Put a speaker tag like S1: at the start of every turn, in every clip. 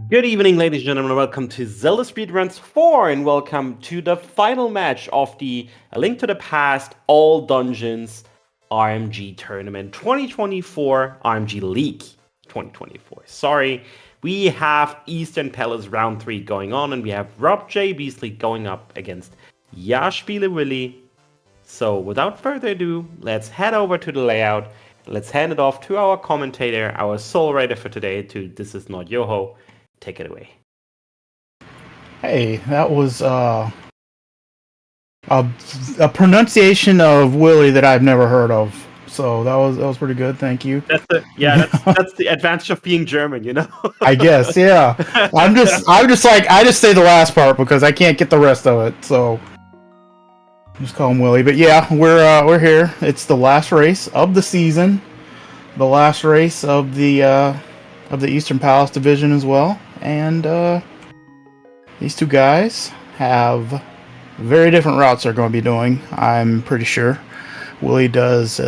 S1: Good evening, ladies and gentlemen. Welcome to Zelda Speedruns 4, and welcome to the final match of the A Link to the Past All Dungeons RMG Tournament 2024, RMG League 2024. Sorry, we have Eastern Palace Round 3 going on, and we have robjbeasley going up against JaSpieleWilli. So, without further ado, let's head over to the layout. Let's hand it off to our commentator, our sole writer for today, to This Is Not Yoho. Take it away.
S2: Hey, that was a pronunciation of Willie that I've never heard of. So that was pretty good. Thank you.
S1: That's the advantage of being German, you know.
S2: I guess, yeah. I just say the last part because I can't get the rest of it. So just call him Willie. But yeah, we're here. It's the last race of the season, the last race of the Eastern Palace division as well, and these two guys have very different routes they're going to be doing, I'm pretty sure. Willie does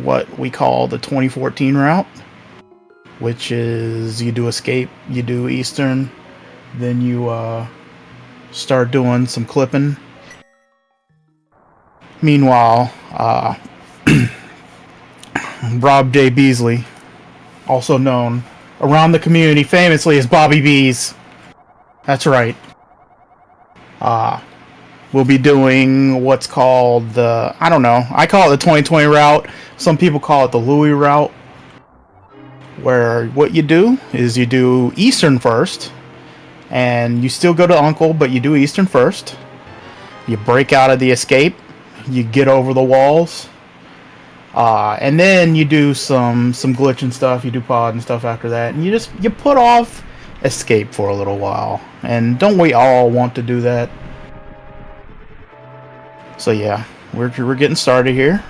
S2: what we call the 2014 route, which is you do escape, you do Eastern, then you start doing some clipping. Meanwhile, robjbeasley, also known around the community famously as Bobby Bees. That's right. We'll be doing what's called the, I don't know, I call it the 2020 route. Some people call it the Louis route, where what you do is you do Eastern first, and you still go to Uncle, but you do Eastern first. You break out of the escape, you get over the walls, and then you do some glitch and stuff, you do pod and stuff after that, and you put off escape for a little while. And don't we all want to do that? So yeah, we're getting started here.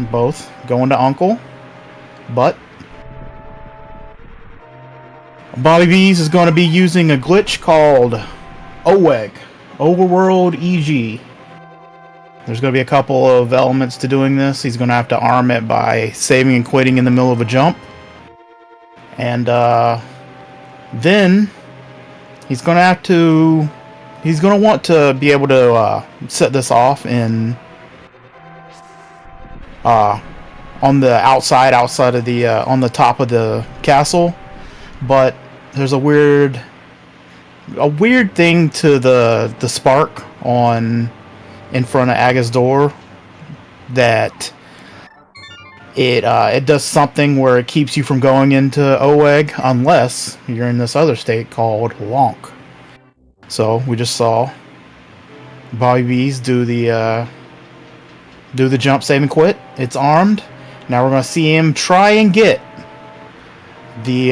S2: Both going to Uncle, but Bobby Bees is going to be using a glitch called OWEG, Overworld EG. There's going to be a couple of elements to doing this. He's going to have to arm it by saving and quitting in the middle of a jump, and then he's going to want to be able to set this off in on the outside of the on the top of the castle, but there's a weird thing to the spark on in front of Aga's door that it does something where it keeps you from going into OWEG unless you're in this other state called Lonk. So we just saw Bobby Bees do the jump, save, and quit. It's armed. Now we're going to see him try and get the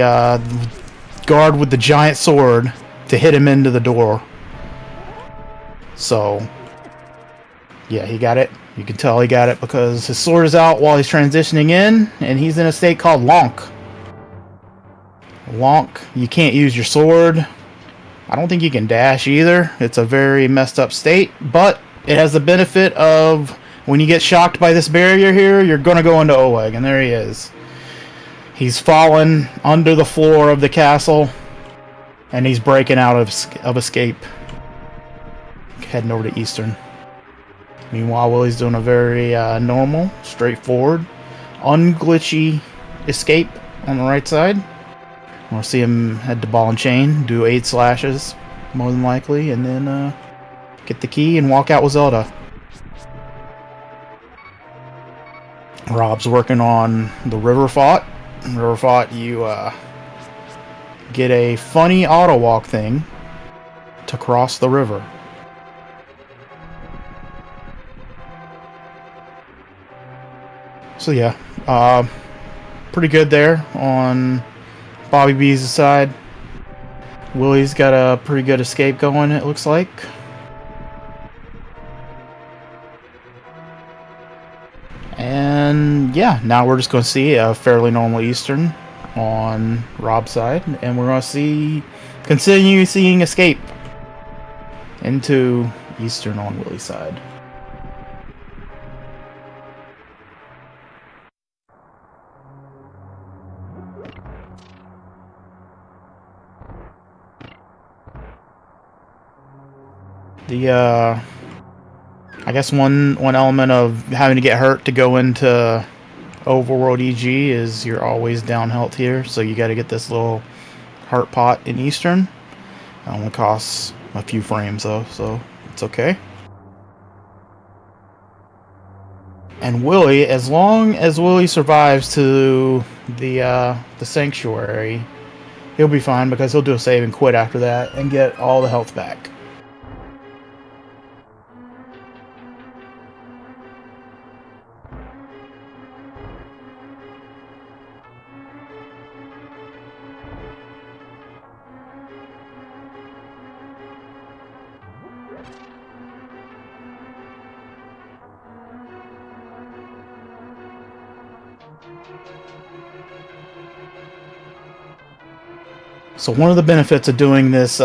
S2: guard with the giant sword to hit him into the door. So yeah, he got it. You can tell he got it because his sword is out while he's transitioning in, and he's in a state called Lonk. Lonk, you can't use your sword. I don't think you can dash either. It's a very messed up state, but it has the benefit of when you get shocked by this barrier here, you're going to go into OWEG, and there he is. He's fallen under the floor of the castle, and he's breaking out of escape. Heading over to Eastern. Meanwhile, Willie's doing a very normal, straightforward, unglitchy escape on the right side. We'll see him head to ball and chain, do 8 slashes, more than likely, and then get the key and walk out with Zelda. Rob's working on the river fought. River fought, you get a funny auto walk thing to cross the river. So yeah, pretty good there on Bobby B's side. Willie's got a pretty good escape going, it looks like. And yeah, now we're just going to see a fairly normal Eastern on Rob's side, and we're going to continue seeing escape into Eastern on Willie's side. The I guess one element of having to get hurt to go into Overworld EG is you're always down health here, so you got to get this little heart pot in Eastern. It only costs a few frames though, so it's okay. And Willi, as long as Willi survives to the Sanctuary, he'll be fine because he'll do a save and quit after that and get all the health back. So one of the benefits of doing this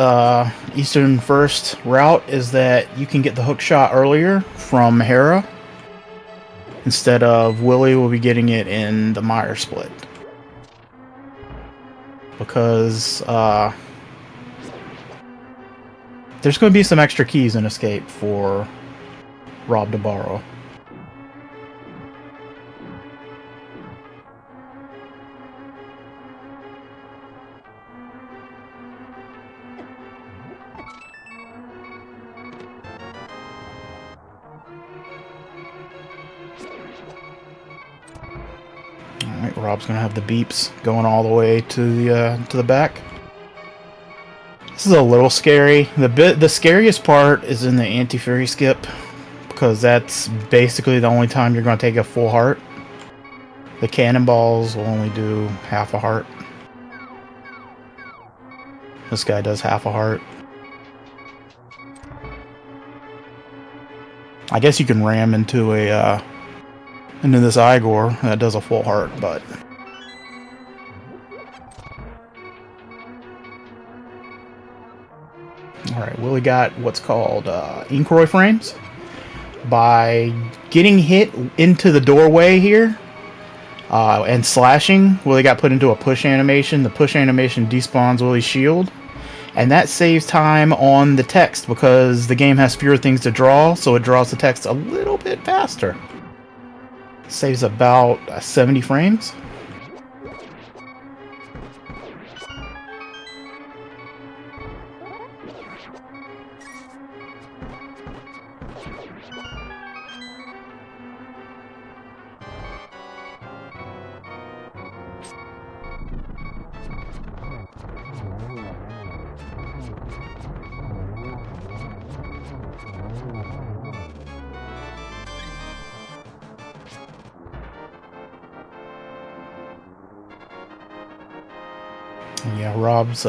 S2: Eastern first route is that you can get the hook shot earlier from Hera instead of Willi will be getting it in the Mire split. Because there's going to be some extra keys in Escape for Rob to borrow. Alright, Rob's gonna have the beeps going all the way to the back. This is a little scary. The scariest part is in the anti-fury skip, because that's basically the only time you're gonna take a full heart. The cannonballs will only do half a heart. This guy does half a heart. I guess you can ram into this Igor that does a full heart, but alright, Willi got what's called Inkroy frames. By getting hit into the doorway here and slashing, Willi got put into a push animation. The push animation despawns Willi's shield, and that saves time on the text because the game has fewer things to draw, so it draws the text a little bit faster. Saves about 70 frames. Yeah, Rob's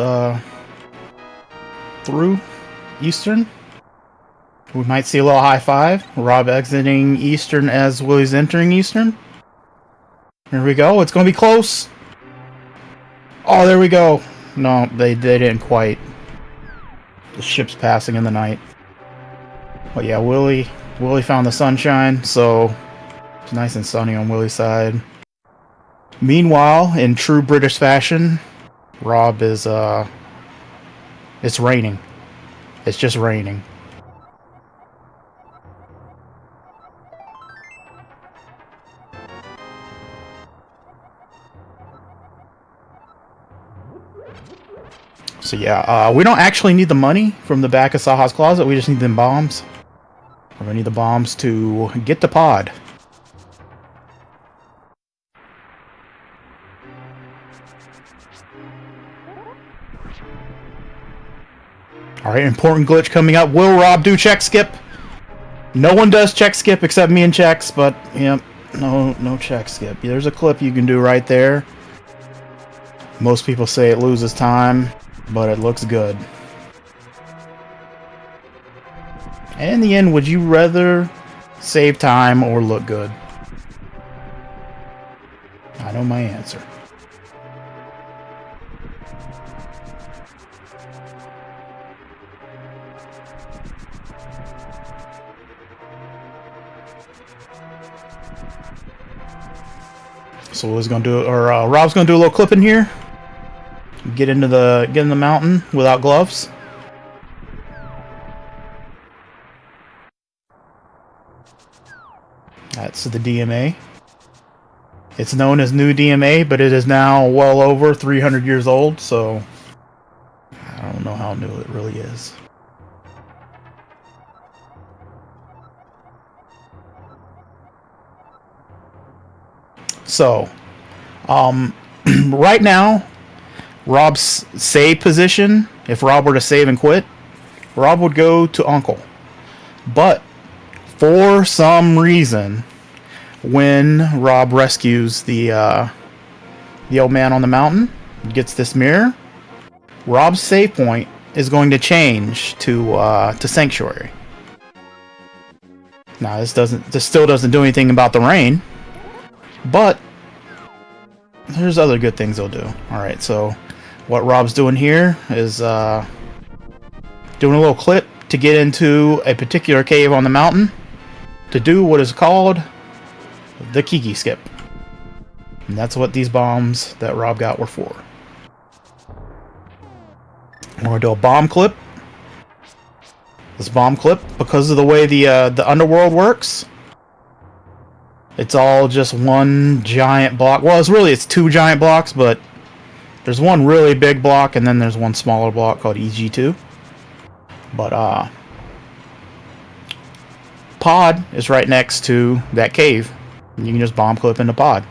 S2: through Eastern. We might see a little high five. Rob exiting Eastern as Willi's entering Eastern. Here we go. It's going to be close. Oh, there we go. No, they didn't quite. The ship's passing in the night. But yeah, Willi found the sunshine, so it's nice and sunny on Willi's side. Meanwhile, in true British fashion, Rob is, it's raining. It's just raining. So yeah, we don't actually need the money from the back of Saha's closet, we just need them bombs. We're gonna need the bombs to get the pod. Alright, important glitch coming up. Will Rob do check skip? No one does check skip except me and Checks, but yep, no check skip. There's a clip you can do right there. Most people say it loses time, but it looks good. And in the end, would you rather save time or look good? I know my answer. So Will's gonna do, or Rob's gonna do a little clipping here. Get in the mountain without gloves. That's the DMA. It's known as New DMA, but it is now well over 300 years old, so I don't know how new it really is. So, right now, Rob's save position, if Rob were to save and quit, Rob would go to Uncle. But, for some reason, when Rob rescues the old man on the mountain, gets this mirror, Rob's save point is going to change to Sanctuary. Now, this still doesn't do anything about the rain, but there's other good things they'll do. Alright, so what Rob's doing here is doing a little clip to get into a particular cave on the mountain to do what is called the Kiki skip. And that's what these bombs that Rob got were for. We're going to do a bomb clip. This bomb clip, because of the way the underworld works, it's all just one giant block. Well, it's two giant blocks, but there's one really big block, and then there's one smaller block called EG2. But, Pod is right next to that cave. And you can just bomb clip into Pod.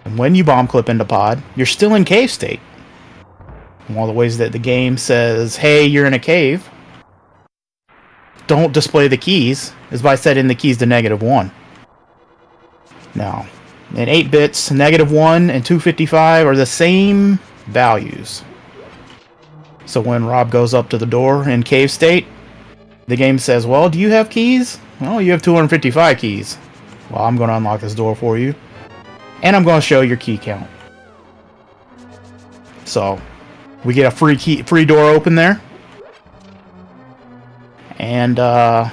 S2: And when you bomb clip into Pod, you're still in cave state. And one of the ways that the game says, hey, you're in a cave, don't display the keys, is by setting the keys to -1. Now, in 8 bits, -1 and 255 are the same values. So when Rob goes up to the door in cave state, the game says, well, do you have keys? Well, you have 255 keys. Well, I'm going to unlock this door for you. And I'm going to show your key count. So, we get a free door open there. And that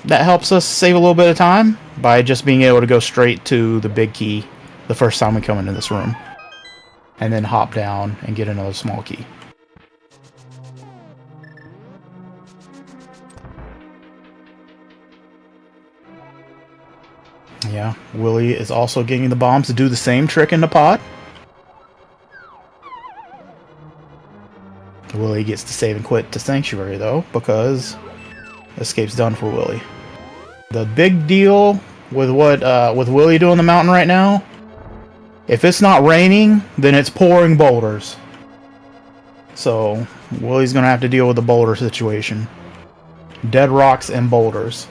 S2: helps us save a little bit of time by just being able to go straight to the big key the first time we come into this room. And then hop down and get another small key. Yeah, Willie is also getting the bombs to do the same trick in the Pod. Willie gets to save and quit to Sanctuary, though, because escape's done for Willie. The big deal with with Willie doing the mountain right now, if it's not raining, then it's pouring boulders. So, Willie's going to have to deal with the boulder situation. Dead rocks and boulders.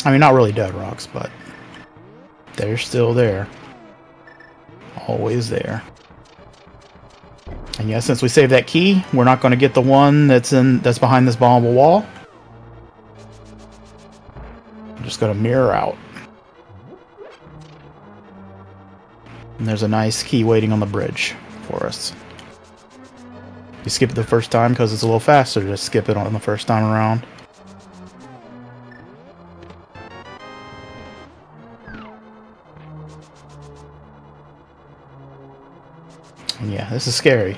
S2: I mean, not really dead rocks, but they're still there. Always there. And yeah, since we saved that key, we're not going to get the one that's behind this bombable wall. I'm just going to mirror out. And there's a nice key waiting on the bridge for us. You skip it the first time because it's a little faster to skip it on the first time around. Yeah, this is scary.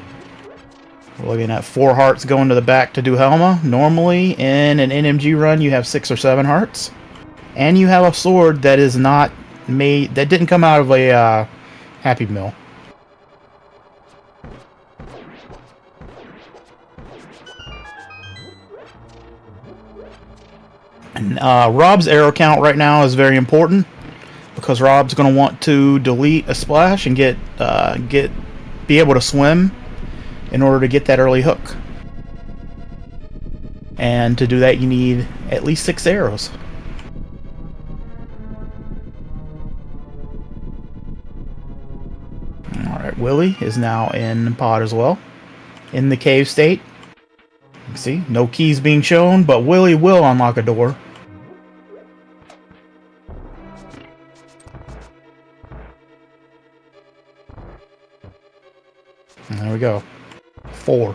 S2: We're looking at 4 hearts going to the back to do Helma. Normally, in an NMG run, you have 6 or 7 hearts. And you have a sword that is not made... that didn't come out of a Happy Meal. And Rob's arrow count right now is very important, because Rob's going to want to delete a splash and be able to swim in order to get that early hook. And to do that, you need at least 6 arrows. Alright, Willie is now in Pod as well, in the cave state. You can see, no keys being shown, but Willie will unlock a door. And there we go. 4.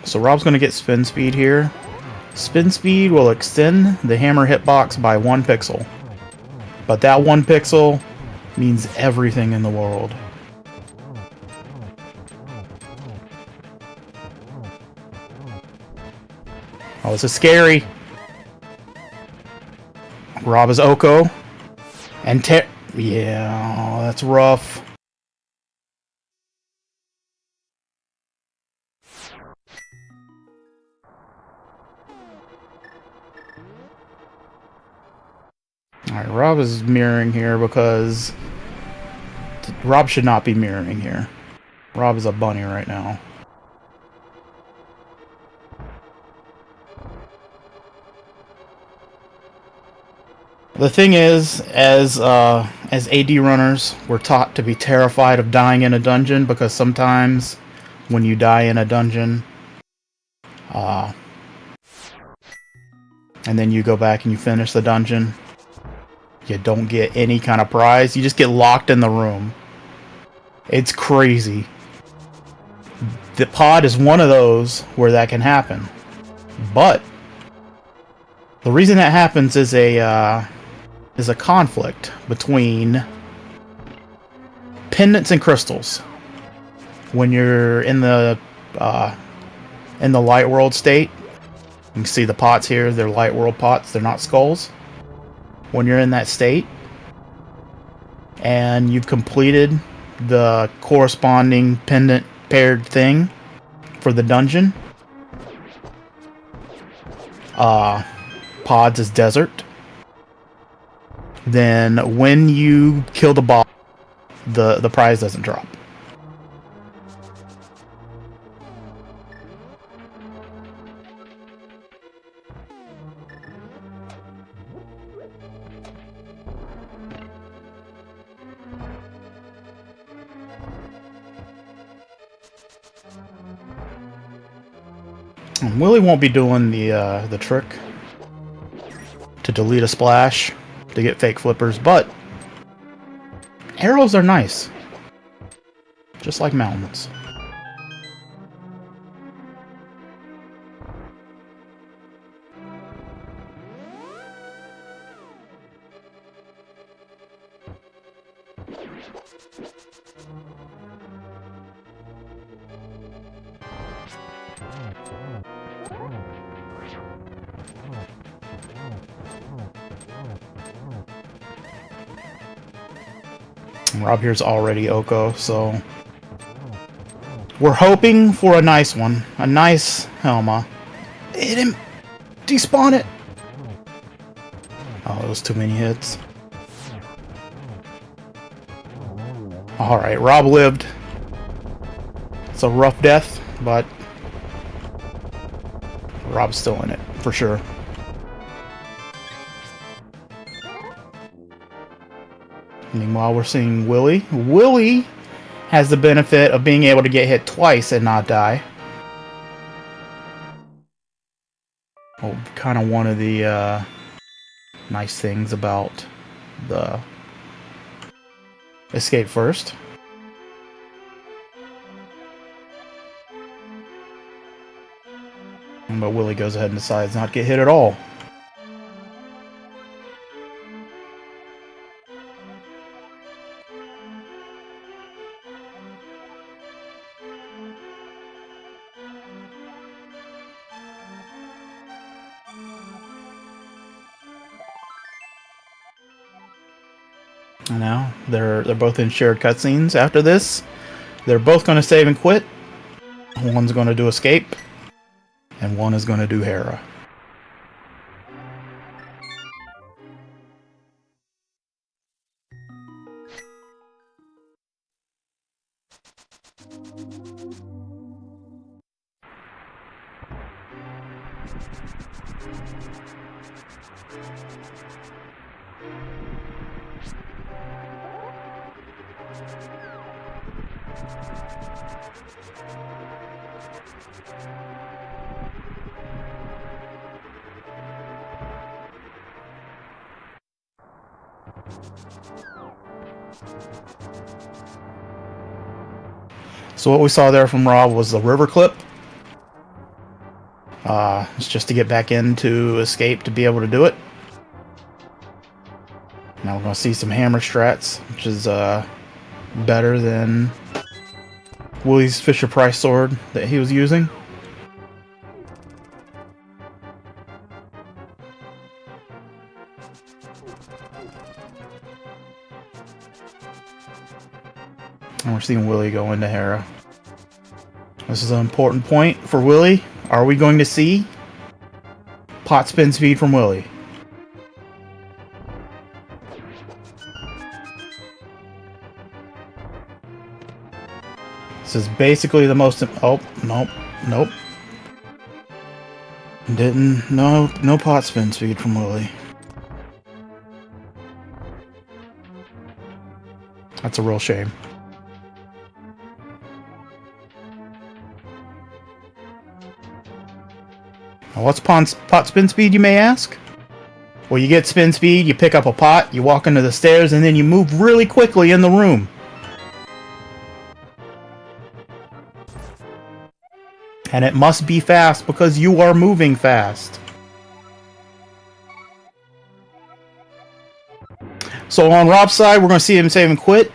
S2: So Rob's going to get spin speed here. Spin speed will extend the hammer hitbox by 1 pixel. But that 1 pixel means everything in the world. Oh, this is scary. Rob is Oko. And yeah, that's rough. Alright, Rob is mirroring here because Rob should not be mirroring here. Rob is a bunny right now. The thing is, as AD runners, we're taught to be terrified of dying in a dungeon because sometimes when you die in a dungeon, and then you go back and you finish the dungeon, you don't get any kind of prize. You just get locked in the room. It's crazy. The pod is one of those where that can happen. But the reason that happens is a conflict between pendants and crystals. When you're in the light world state, you can see the pots here. They're light world pots. They're not skulls. When you're in that state and you've completed the corresponding pendant paired thing for the dungeon, pods is desert. Then when you kill the boss, the prize doesn't drop. And Willie won't be doing the trick to delete a splash to get fake flippers, but arrows are nice, just like mountains. Rob here's already Oko, so we're hoping for a nice one. A nice Helma. Hit him! Despawn it! Oh, it was too many hits. Alright, Rob lived. It's a rough death, but Rob's still in it, for sure. Meanwhile, we're seeing Willie. Willie has the benefit of being able to get hit twice and not die. Oh, kind of one of the nice things about the escape first. But Willie goes ahead and decides not to get hit at all. Now they're both in shared cutscenes. After this, they're both going to save and quit. One's going to do escape, and one is going to do Hera. So what we saw there from Rob was the river clip. It's just to get back into escape to be able to do it. Now we're going to see some hammer strats, which is better than Willi's Fisher-Price sword that he was using. And we're seeing Willi go into Hera. This is an important point for Willi. Are we going to see pot spin speed from Willi? This is basically the most... Oh, nope, nope. No pot spin speed from Willi. That's a real shame. Now, what's pot spin speed, you may ask? Well, you get spin speed, you pick up a pot, you walk into the stairs, and then you move really quickly in the room. And it must be fast because you are moving fast. So on Rob's side, we're going to see him save and quit.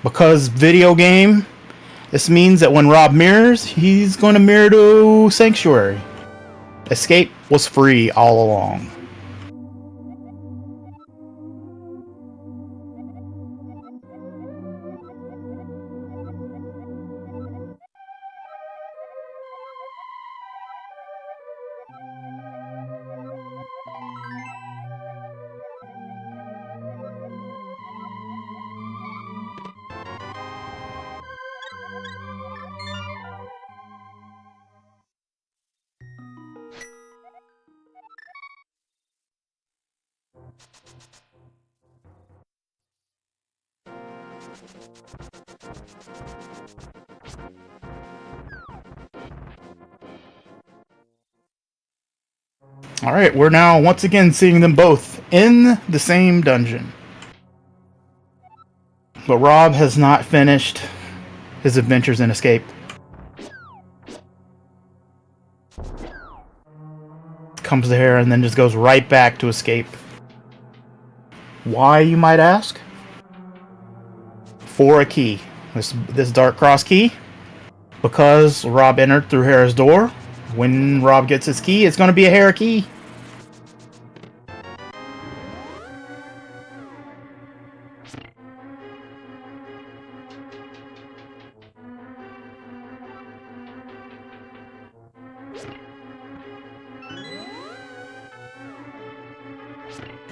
S2: Because video game, this means that when Rob mirrors, he's going to mirror to Sanctuary. Escape was free all along. Alright, we're now once again seeing them both in the same dungeon. But Rob has not finished his adventures in Escape. Comes to here and then just goes right back to Escape. Why, you might ask? For a key. This dark cross key. Because Rob entered through Hera's door. When Rob gets his key, it's going to be a Hera key.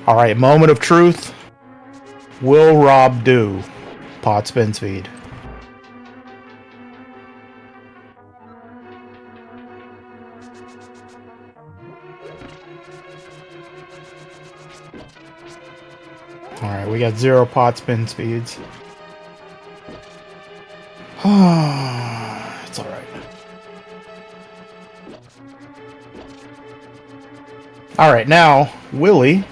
S2: Alright, moment of truth. Will Rob do pot spin speed? Alright, we got 0 pot spin speeds. It's alright. Alright, now, Willi,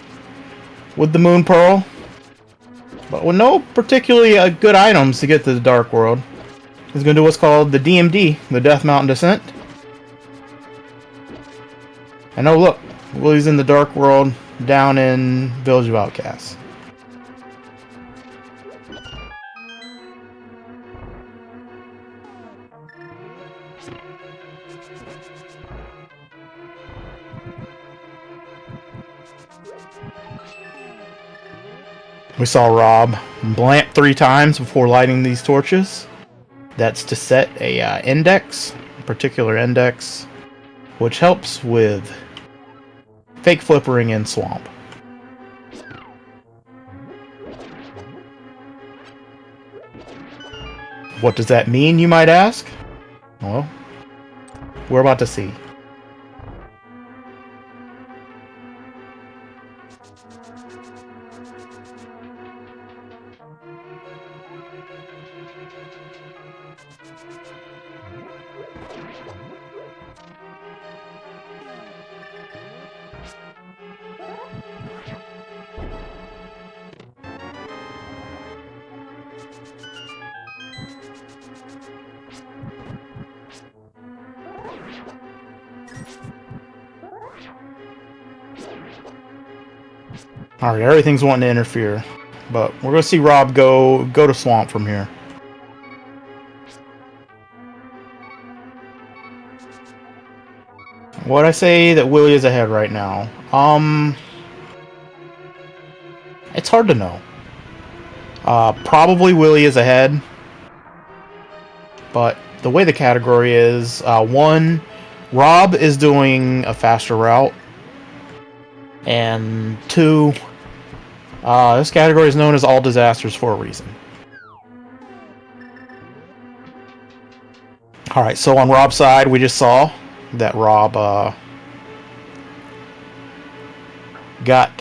S2: with the Moon Pearl, but with no particularly good items to get to the Dark World, is going to do what's called the DMD, the Death Mountain Descent. And oh look, Willi's in the Dark World down in Village of Outcasts. We saw Rob blamp 3 times before lighting these torches. That's to set a index, a particular index, which helps with fake flippering in Swamp. What does that mean, you might ask? Well, we're about to see. Alright, everything's wanting to interfere. But we're going to see Rob go to Swamp from here. Would I say that Willie is ahead right now? It's hard to know. Probably Willie is ahead. But the way the category is, one, Rob is doing a faster route. And two, this category is known as All Disasters for a reason. Alright, so on Rob's side, we just saw that Rob got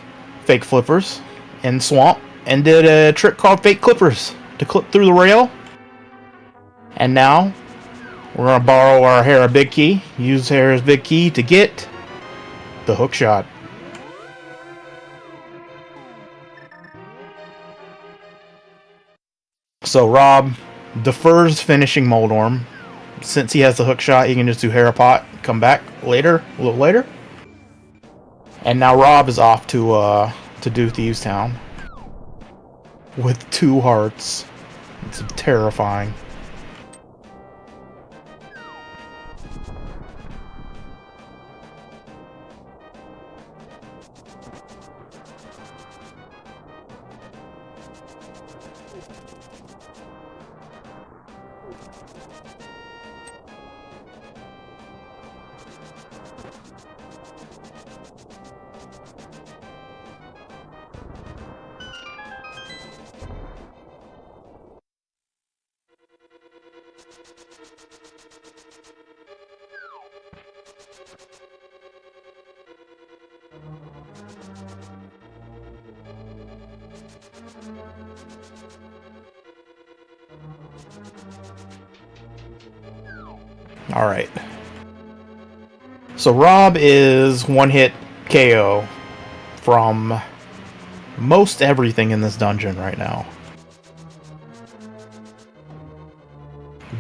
S2: fake flippers in Swamp and did a trick called fake clippers to clip through the rail. And now we're going to borrow our Hera big key, use Hera's big key to get the hook shot. So Rob defers finishing Moldorm. Since he has the hook shot, he can just do Hera pot, come back later, a little later. And now Rob is off to do Thieves Town with 2 hearts. It's terrifying. Alright. So Rob is one-hit KO from most everything in this dungeon right now.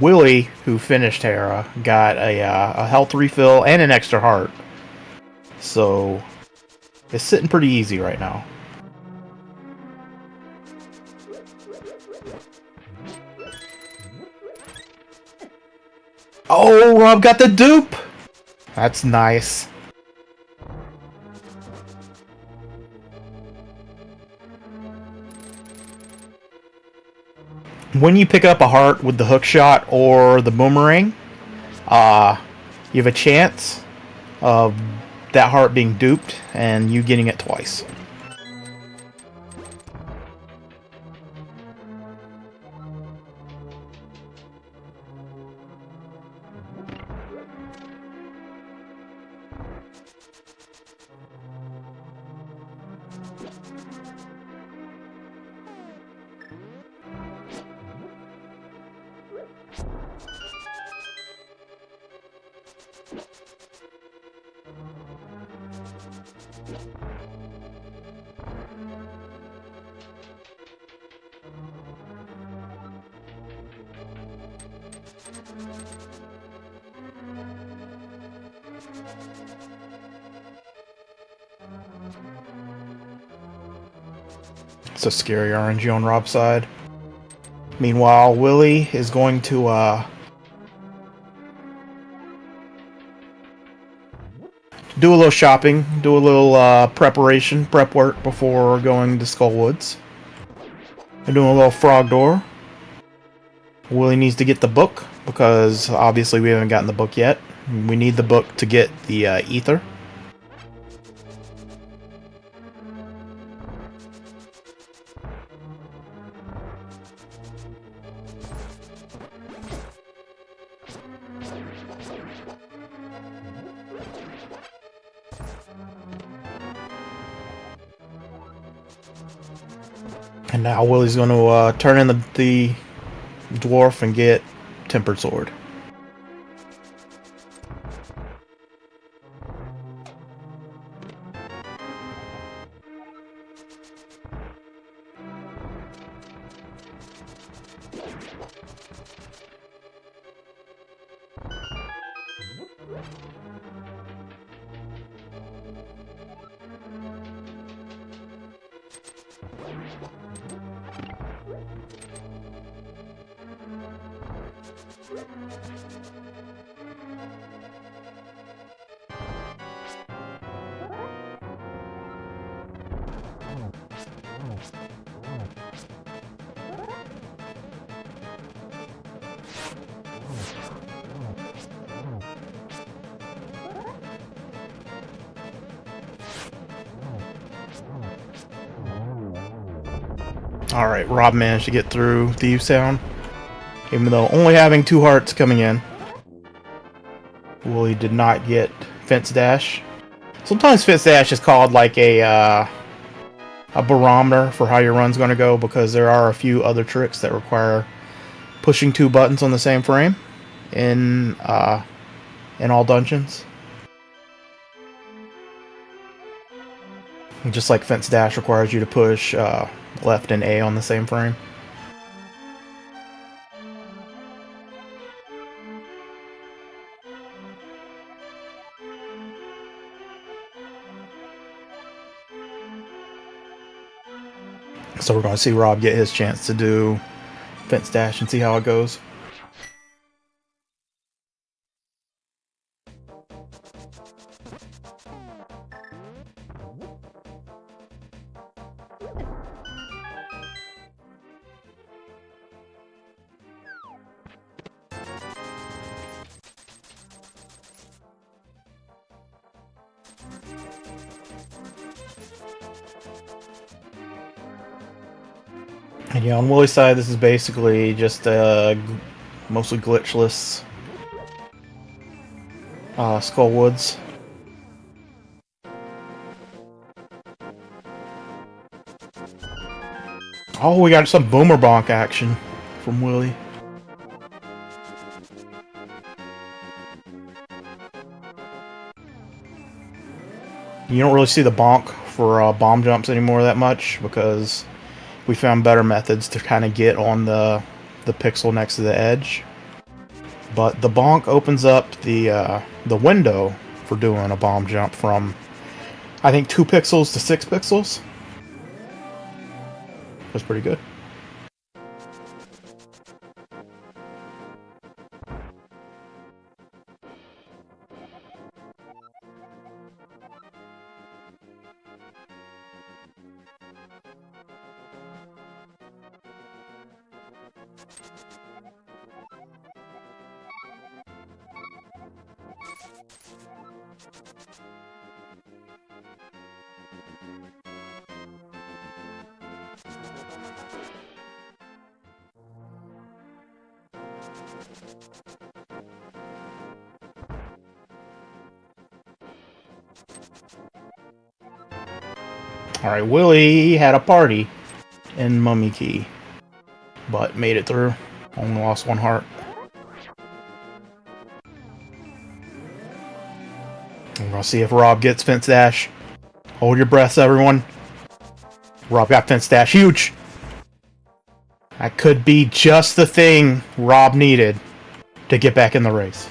S2: Willie, who finished Hera, got a health refill and an extra heart. So it's sitting pretty easy right now. Oh, Rob got the dupe! That's nice. When you pick up a heart with the hook shot or the boomerang, you have a chance of that heart being duped and you getting it twice. It's a scary RNG on Rob's side. Meanwhile, Willie is going to do a little shopping, do a little prep work before going to Skullwoods. They're doing a little frog door. Willie needs to get the book, because obviously we haven't gotten the book yet. We need the book to get the ether. And now Willie's going to turn in the dwarf and get Tempered Sword. Alright, Rob managed to get through Thieves Town, even though only having 2 hearts coming in. Willie did not get Fence Dash. Sometimes Fence Dash is called like a barometer for how your run's going to go, because there are a few other tricks that require pushing 2 buttons on the same frame in all dungeons. Just like Fence Dash requires you to push left and A on the same frame. So we're going to see Rob get his chance to do Fence Dash and see how it goes. And yeah, on Willie's side, this is basically just mostly glitchless Skull Woods. Oh, we got some Boomer Bonk action from Willie. You don't really see the bonk for bomb jumps anymore that much, because we found better methods to kind of get on the pixel next to the edge. But the bonk opens up the window for doing a bomb jump from, I think, 2 pixels to 6 pixels. That's pretty good. Alright, Willie had a party in Mummy Key, but made it through. Only lost 1 heart. We're gonna see if Rob gets Fence Dash. Hold your breaths, everyone. Rob got Fence Dash. Huge! That could be just the thing Rob needed to get back in the race.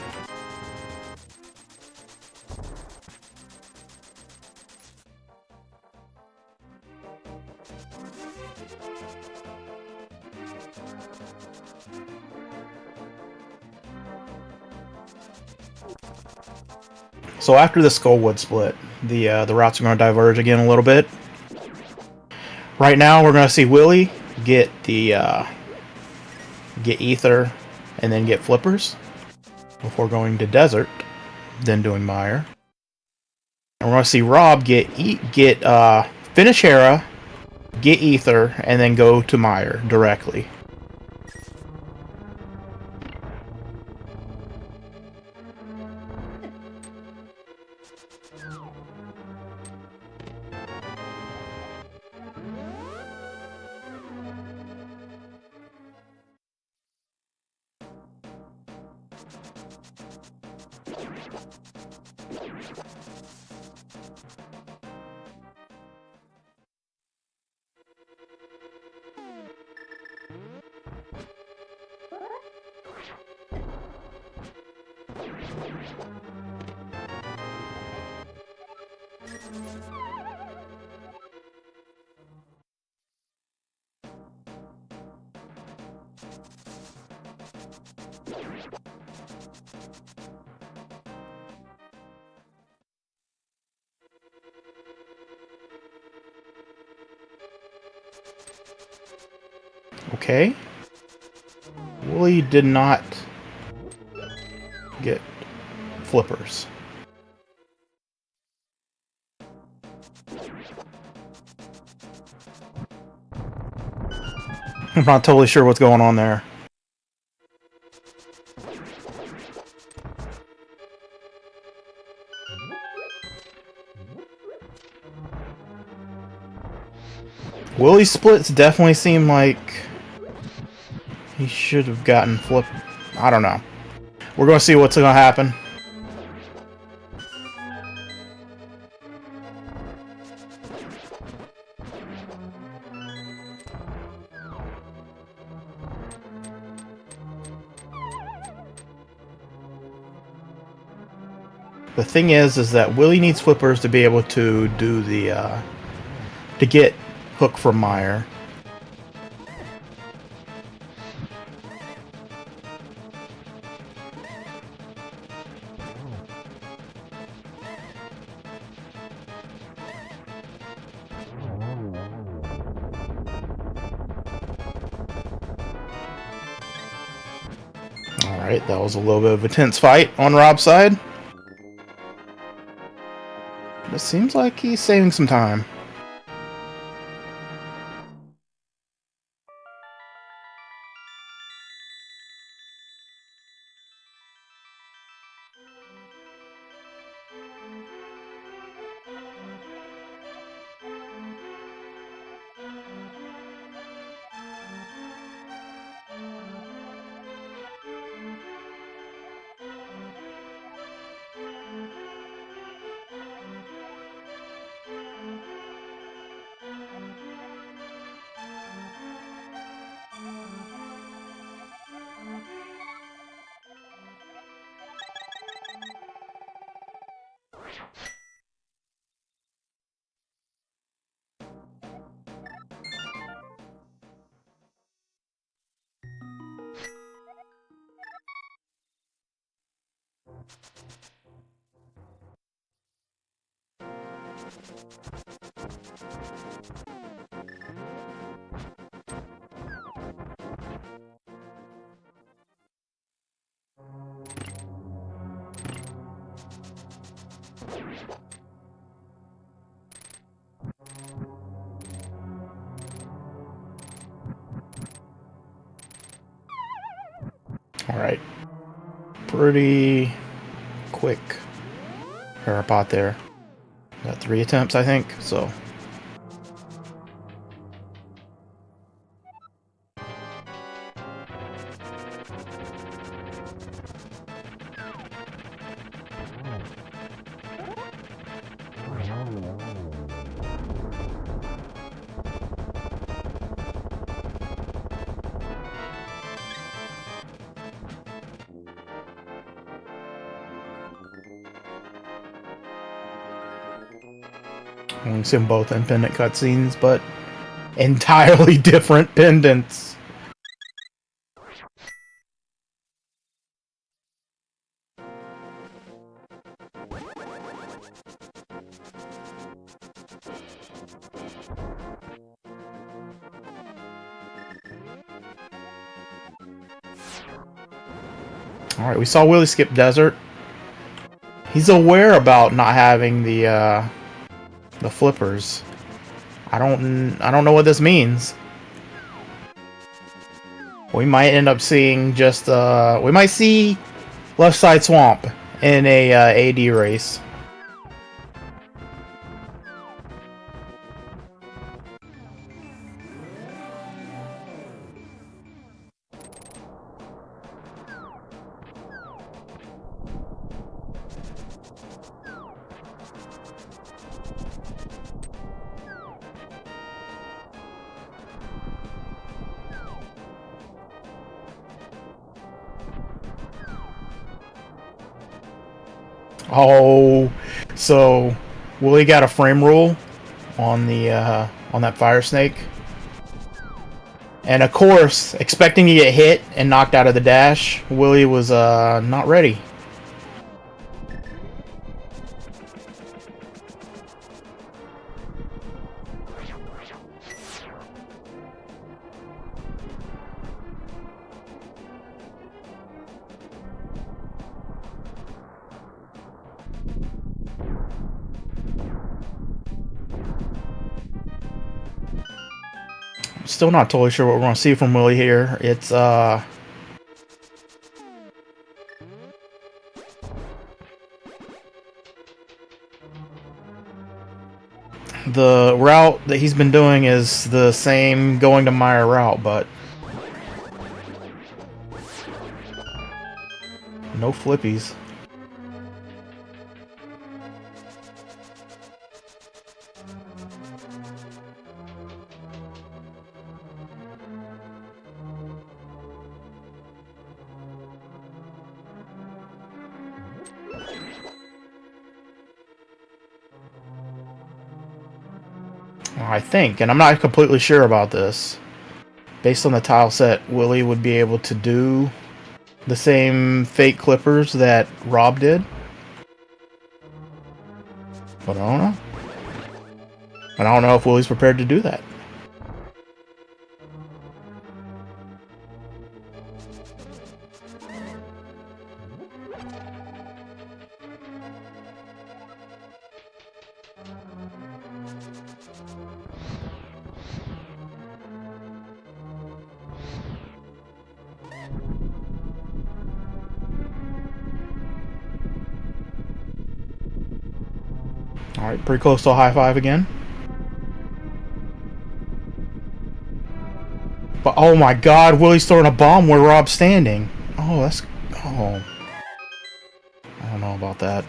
S2: So after the Skullwood split, the routes are going to diverge again a little bit. Right now, we're going to see Willie get Ether and then get Flippers before going to Desert, then doing Mire. And we're going to see Rob get finish Hera, get Ether, and then go to Mire directly. Okay. Willi did not get flippers. I'm not totally sure what's going on there. Willi's splits definitely seem like he should have gotten flip. I don't know. We're going to see what's going to happen. The thing is that Willi needs flippers to be able to do the, to get hook from Meyer. Alright, that was a little bit of a tense fight on Rob's side. It seems like he's saving some time. Alright. Pretty quick parapet there. Got 3 attempts, I think, so. We've seen both in pendant cutscenes, but entirely different pendants. Alright, we saw Willi skip desert. He's aware about not having the flippers. I don't know what this means. We might end up seeing just we might see left side swamp in a AD race. Oh, so Willi got a frame rule on the on that fire snake, and of course, expecting to get hit and knocked out of the dash, Willi was not ready. Still not totally sure what we're going to see from Willi here. It's, the route that he's been doing is the same going to Mire route, but no flippies. I think, and I'm not completely sure about this. Based on the tile set, Willi would be able to do the same fake clippers that Rob did. But I don't know. And I don't know if Willi's prepared to do that. Alright, pretty close to a high five again. But oh my god, Willi's throwing a bomb where Rob's standing. Oh, that's... oh. I don't know about that.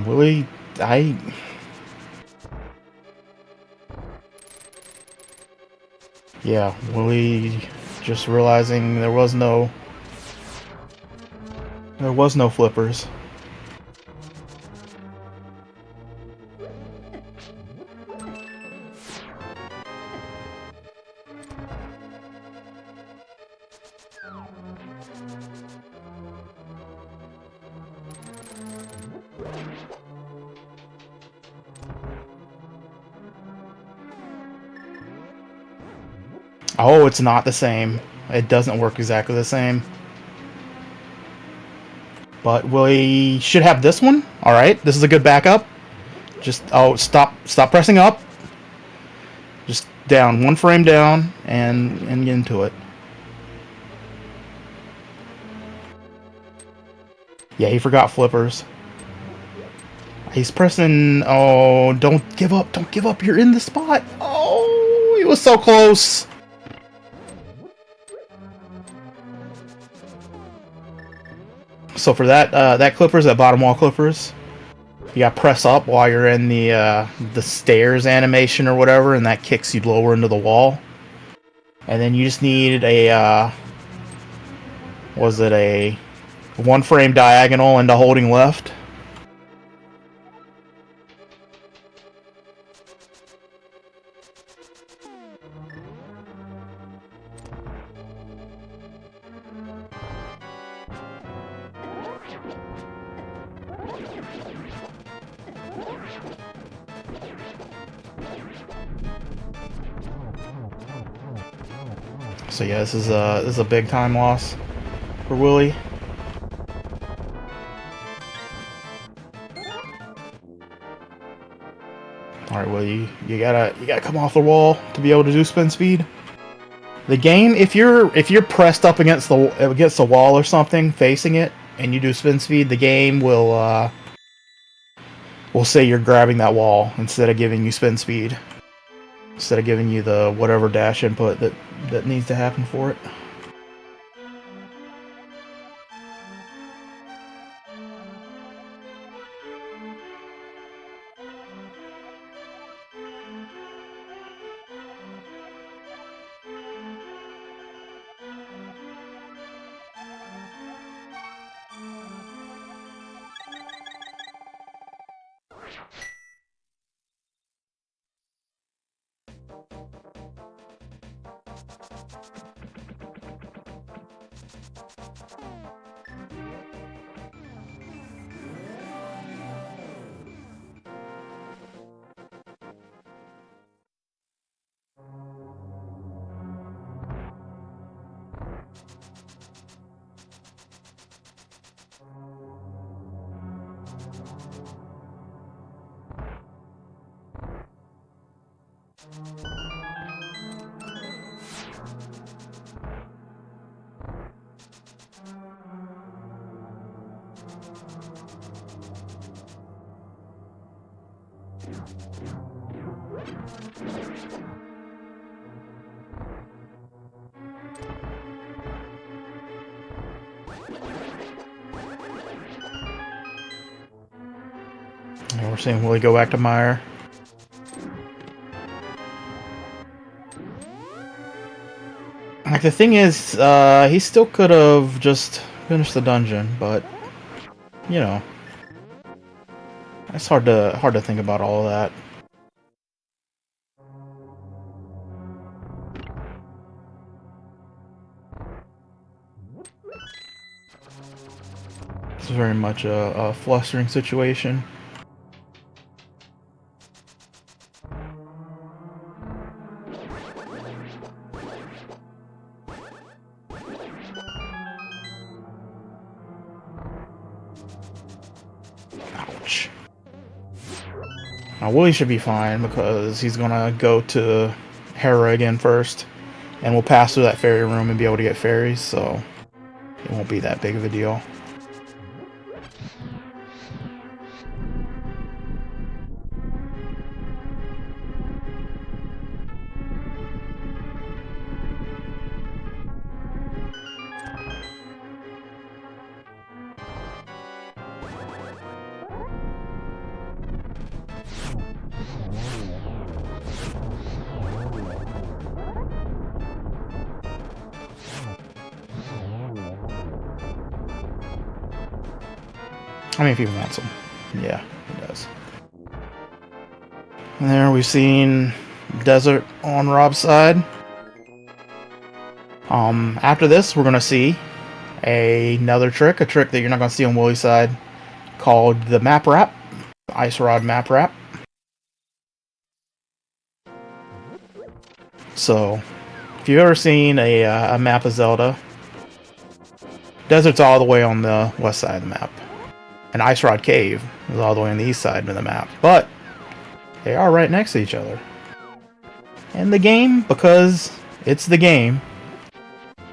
S2: Willi, yeah, Willi just realizing there was no flippers. Oh, it's not the same. It doesn't work exactly the same. But Willi should have this one. Alright, this is a good backup. Just, oh, stop pressing up. Just down, one frame down, and get into it. Yeah, he forgot flippers. He's pressing, oh, don't give up, you're in the spot. Oh, he was so close. So for that, that clippers, that bottom wall clippers, you got to press up while you're in the stairs animation or whatever, and that kicks you lower into the wall. And then you just need a, was it a one frame diagonal into holding left? So yeah, this is a big time loss for Willi. All right, Willi, you gotta come off the wall to be able to do spin speed. The game, if you're pressed up against the wall or something, facing it, and you do spin speed, the game will say you're grabbing that wall instead of giving you spin speed. Instead of giving you the whatever dash input that needs to happen for it. And we're seeing Willie go back to Meyer. Like, the thing is, he still could have just finished the dungeon, but, you know, it's hard to think about all of that. It's very much a flustering situation. Ouch. Now, Willie should be fine because he's gonna go to Hera again first, and we'll pass through that fairy room and be able to get fairies, so it won't be that big of a deal. I mean, if he wants them. Yeah, he does. And there we've seen desert on Rob's side. After this, we're going to see another trick, a trick that you're not going to see on Willie's side, called the map wrap, Ice Rod map wrap. So, if you've ever seen a map of Zelda, desert's all the way on the west side of the map. And Ice Rod Cave is all the way on the east side of the map. But they are right next to each other. And the game, because it's the game,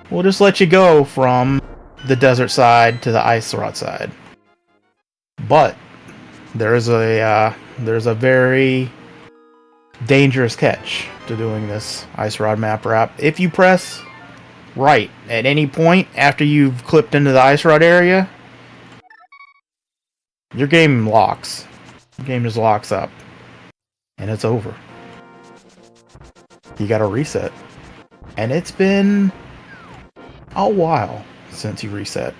S2: will just let you go from the desert side to the Ice Rod side. But there's a very dangerous catch to doing this Ice Rod map wrap. If you press right at any point after you've clipped into the Ice Rod area, your game locks. The game just locks up. And it's over. You gotta reset. And it's been a while since you reset.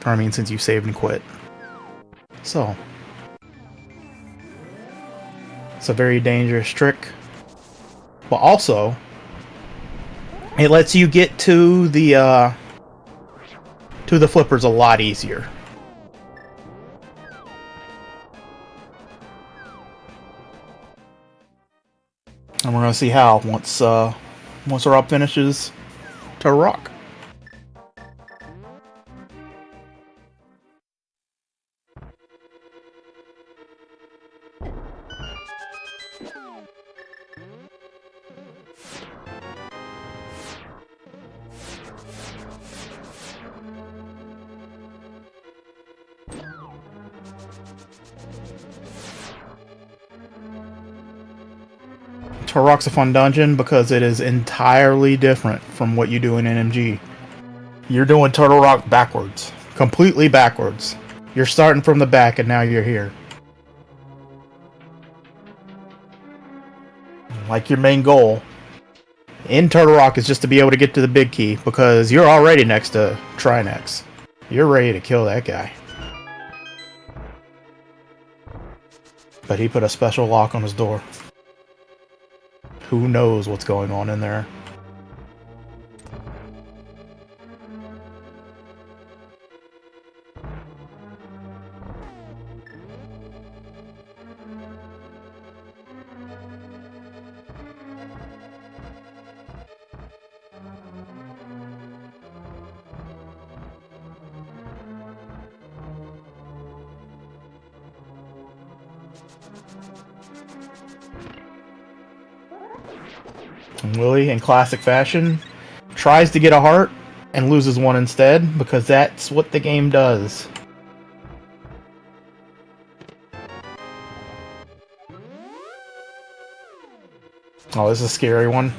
S2: Or I mean, since you saved and quit. So, it's a very dangerous trick. But also, it lets you get to the flippers a lot easier. And we're gonna see how once Rob finishes Turtle Rock. Turtle Rock's a fun dungeon because it is entirely different from what you do in NMG. You're doing Turtle Rock backwards. Completely backwards. You're starting from the back and now you're here. Like your main goal in Turtle Rock is just to be able to get to the big key because you're already next to Trinex. You're ready to kill that guy. But he put a special lock on his door. Who knows what's going on in there? And Willi, in classic fashion, tries to get a heart and loses one instead, because that's what the game does. Oh, this is a scary one.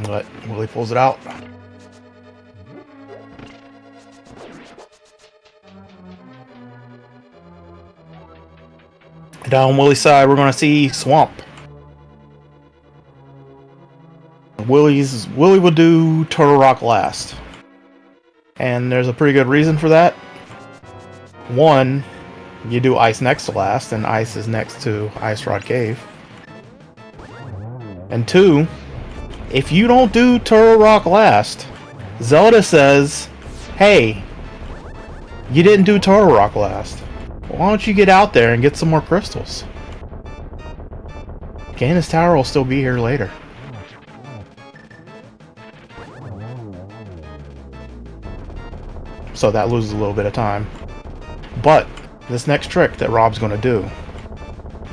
S2: But Willi pulls it out. Down on Willi's side, we're going to see Swamp. Willi will do Turtle Rock last. And there's a pretty good reason for that. One, you do Ice next to last, and Ice is next to Ice Rod Cave. And two, if you don't do Turtle Rock last, Zelda says, hey, you didn't do Turtle Rock last. Why don't you get out there and get some more crystals? Gaina's Tower will still be here later. So that loses a little bit of time. But this next trick that Rob's going to do,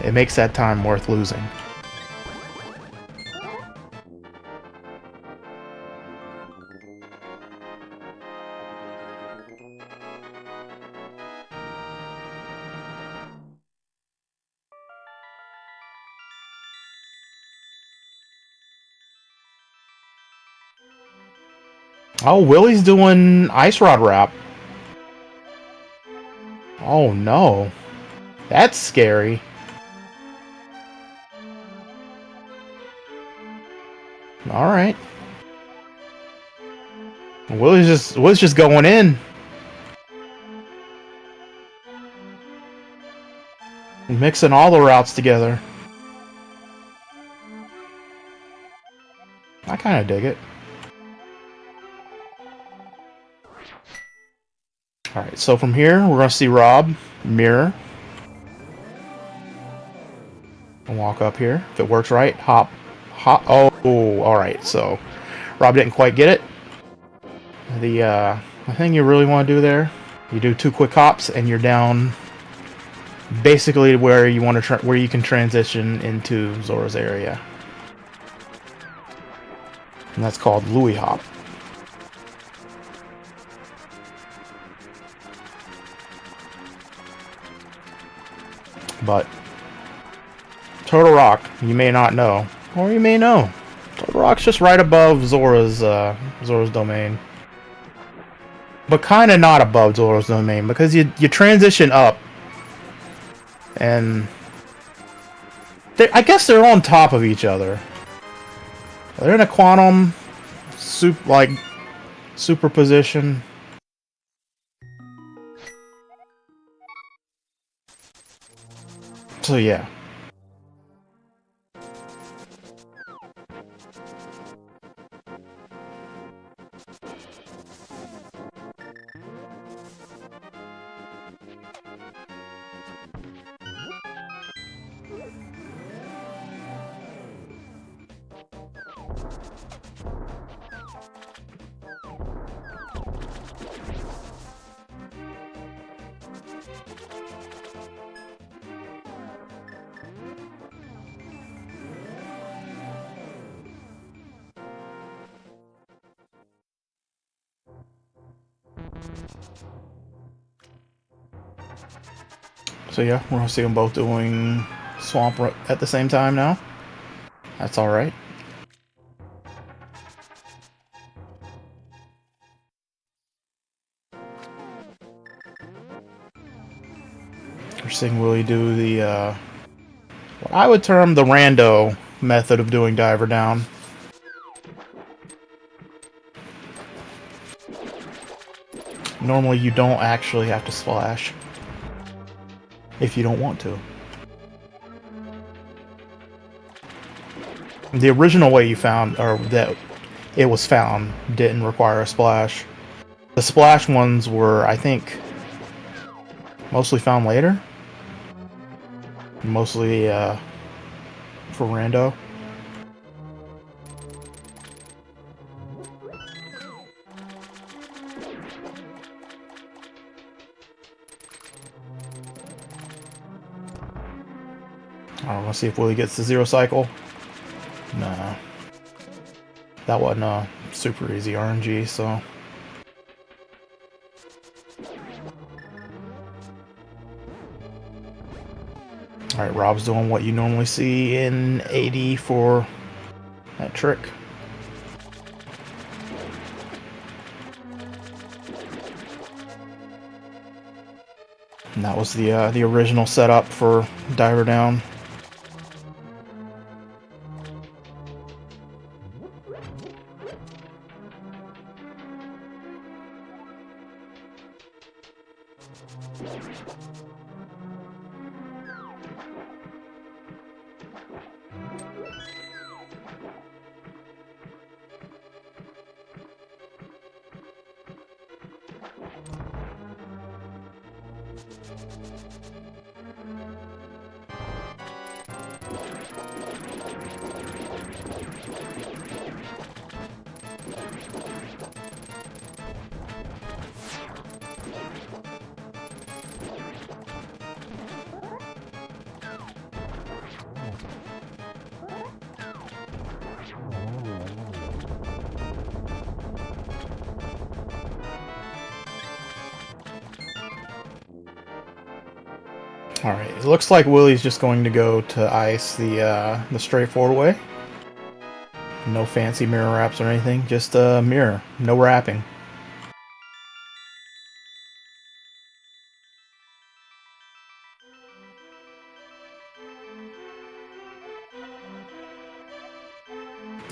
S2: it makes that time worth losing. Oh, Willi's doing Ice Rod Wrap. Oh no. That's scary. Alright. Willi's just going in. Mixing all the routes together. I kind of dig it. Alright, so from here, we're going to see Rob mirror. And walk up here. If it works right, hop. Oh, alright, so Rob didn't quite get it. The thing you really want to do there, you do 2 quick hops and you're down basically where you want to where you can transition into Zora's area. And that's called Louie Hop. But Turtle Rock, you may not know, or you may know. Turtle Rock's just right above Zora's domain, but kind of not above Zora's domain because you transition up, and I guess they're on top of each other. They're in a quantum superposition. So yeah. So yeah, we're gonna see them both doing Swamp at the same time now. That's alright. We're seeing Willi do the, what I would term the rando method of doing Diver Down. Normally you don't actually have to splash if you don't want to. The original way you found, or that it was found, didn't require a splash. The splash ones were, I think, mostly found later. Mostly for rando. Alright, we'll see if Willie gets the 0 cycle. Nah. That wasn't a super easy RMG, so... Alright, Rob's doing what you normally see in AD for that trick. And that was the original setup for Diver Down. Alright, it looks like Willie's just going to go to ice the straightforward way. No fancy mirror wraps or anything, just a mirror, no wrapping.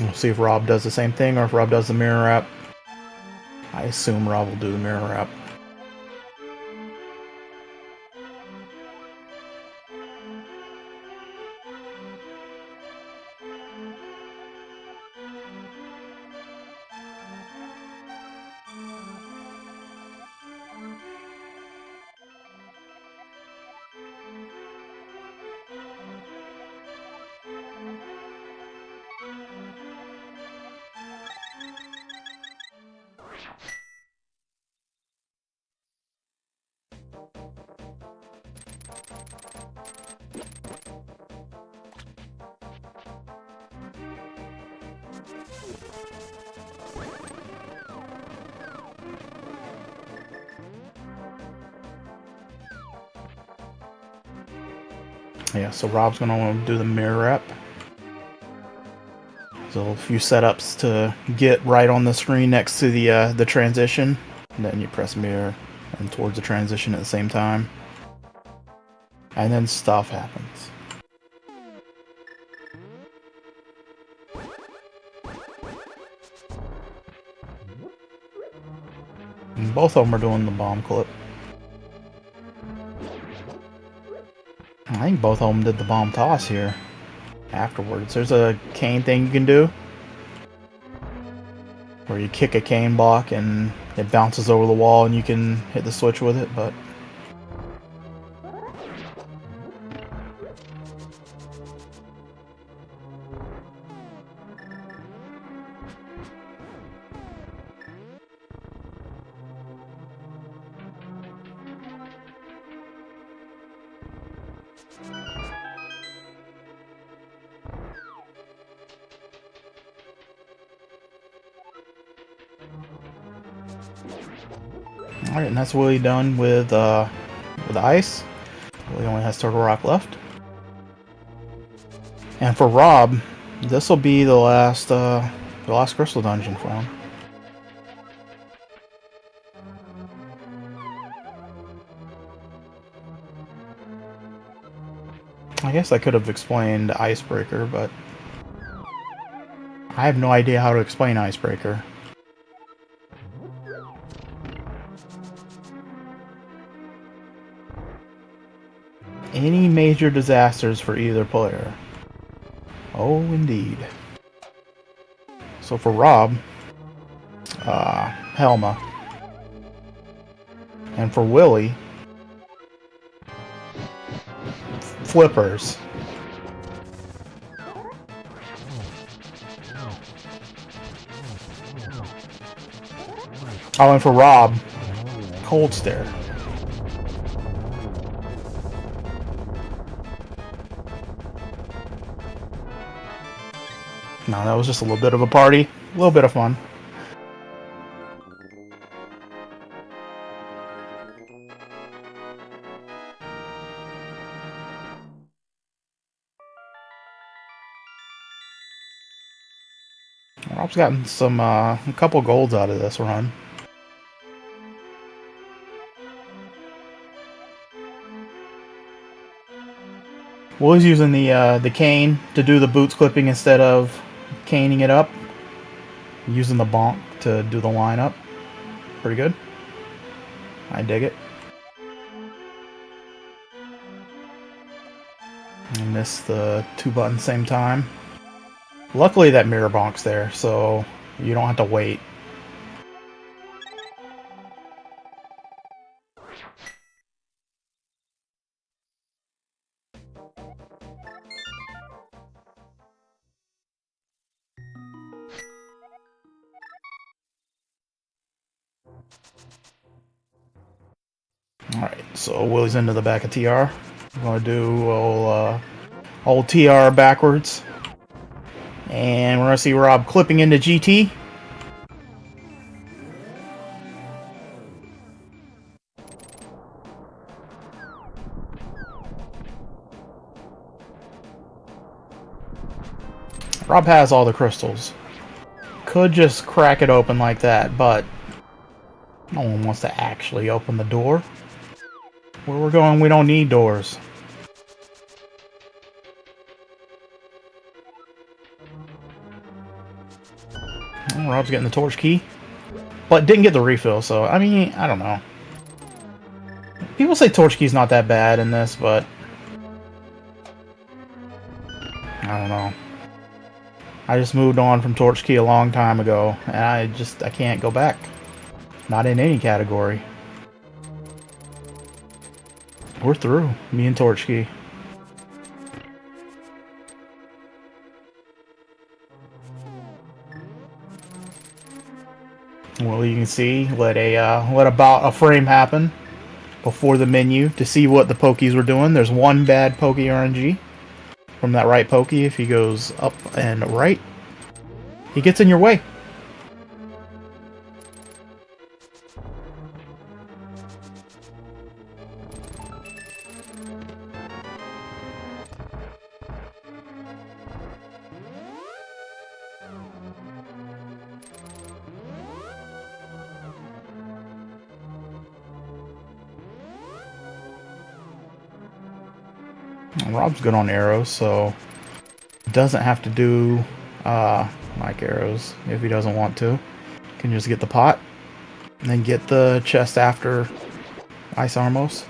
S2: We'll see if Rob does the same thing or if Rob does the mirror wrap. I assume Rob will do the mirror wrap. Yeah, so Rob's going to want to do the mirror wrap. So a few setups to get right on the screen next to the transition. And then you press mirror and towards the transition at the same time. And then stuff happens. And both of them are doing the bomb clip. I think both of them did the bomb toss here afterwards. There's a cane thing you can do where you kick a cane block and it bounces over the wall and you can hit the switch with it, but alright, and that's Willie done with ice. Willie only has Turtle Rock left. And for Rob, this will be the last crystal dungeon for him. I guess I could have explained Icebreaker, but I have no idea how to explain Icebreaker. Any major disasters for either player? Oh, indeed. So for Rob, Helma. And for Willie, flippers. Oh, and for Rob, cold stare. No, that was just a little bit of a party. A little bit of fun. Rob's gotten some, a couple golds out of this run. Willie's using the cane to do the boots clipping instead of caning it up. Using the bonk to do the line up. Pretty good. I dig it. I missed the 2 buttons same time. Luckily that mirror bonk's there, so you don't have to wait. Alright, so Willie's into the back of TR. I'm gonna do old TR backwards. And we're gonna see Rob clipping into GT. Rob has all the crystals. Could just crack it open like that, but no one wants to actually open the door. Where we're going, we don't need doors. Well, Rob's getting the torch key, but didn't get the refill, so, I mean, I don't know. People say torch key's not that bad in this, but I don't know. I just moved on from torch key a long time ago, and I can't go back. Not in any category. We're through, me and torch key. Well, you can see, let about a frame happen before the menu to see what the pokies were doing. There's one bad pokey RNG from that right pokey. If he goes up and right, he gets in your way. Rob's good on arrows, so doesn't have to do like arrows if he doesn't want to. Can just get the pot and then get the chest after Ice Armos.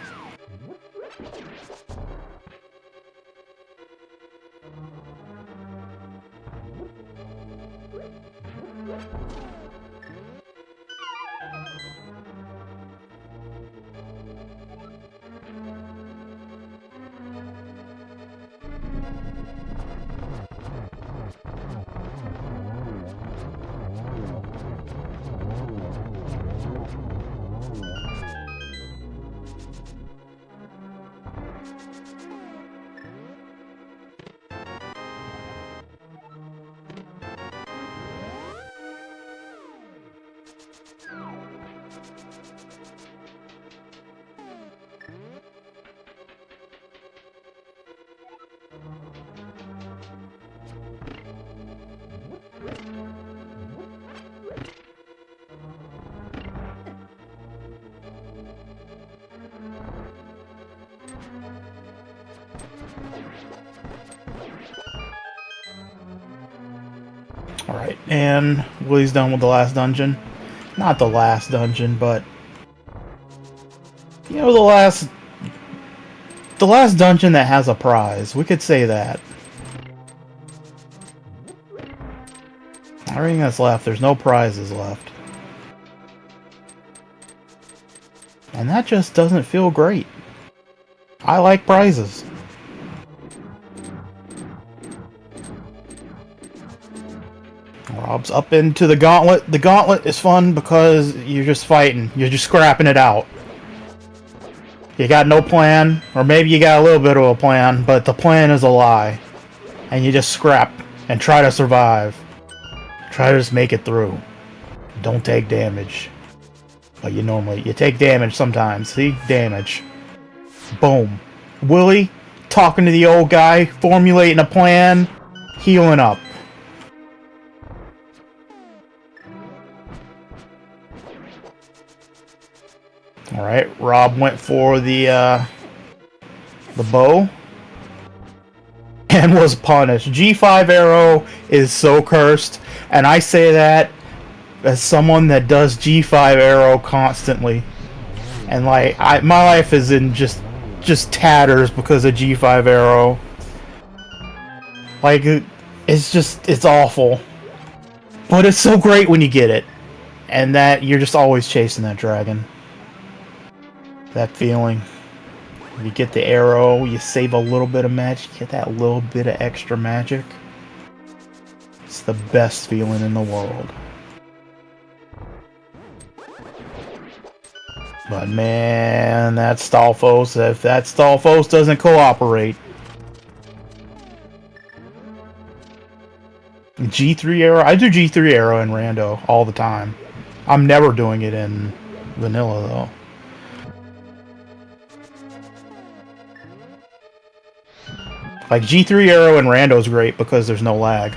S2: Alright, and Willie's done with the last dungeon. Not the last dungeon, but you know, the last dungeon that has a prize. We could say that. Everything that's left, there's no prizes left. And that just doesn't feel great. I like prizes. Rob's up into the gauntlet. The gauntlet is fun because you're just fighting. You're just scrapping it out. You got no plan, or maybe you got a little bit of a plan, but the plan is a lie. And you just scrap and try to survive. Try to just make it through. Don't take damage. But you take damage sometimes. See? Damage. Boom. Willie, talking to the old guy, formulating a plan, healing up. Alright, Rob went for the bow and was punished. G5 arrow is so cursed, and I say that as someone that does G5 arrow constantly. And like my life is in just tatters because of G5 arrow. Like it's awful. But it's so great when you get it. And that you're just always chasing that dragon. That feeling. You get the arrow, you save a little bit of magic, you get that little bit of extra magic. It's the best feeling in the world. But man, that Stalfos, if that Stalfos doesn't cooperate. G3 arrow, I do G3 arrow in Rando all the time. I'm never doing it in vanilla though. Like, G3 arrow in Rando is great because there's no lag.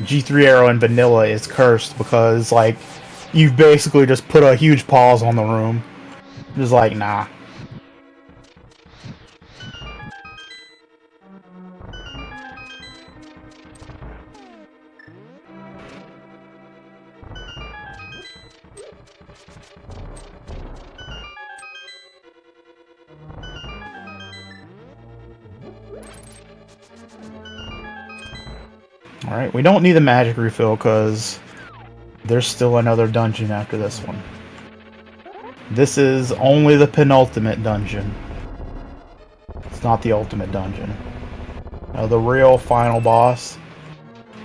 S2: G3 arrow in vanilla is cursed because, like, you've basically just put a huge pause on the room. Just like, nah. Alright, we don't need the magic refill because there's still another dungeon after this one. This is only the penultimate dungeon. It's not the ultimate dungeon. Now, the real final boss,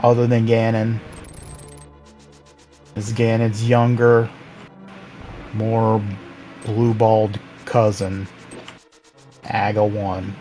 S2: other than Ganon, is Ganon's younger, more blue-balled cousin, Aga 1.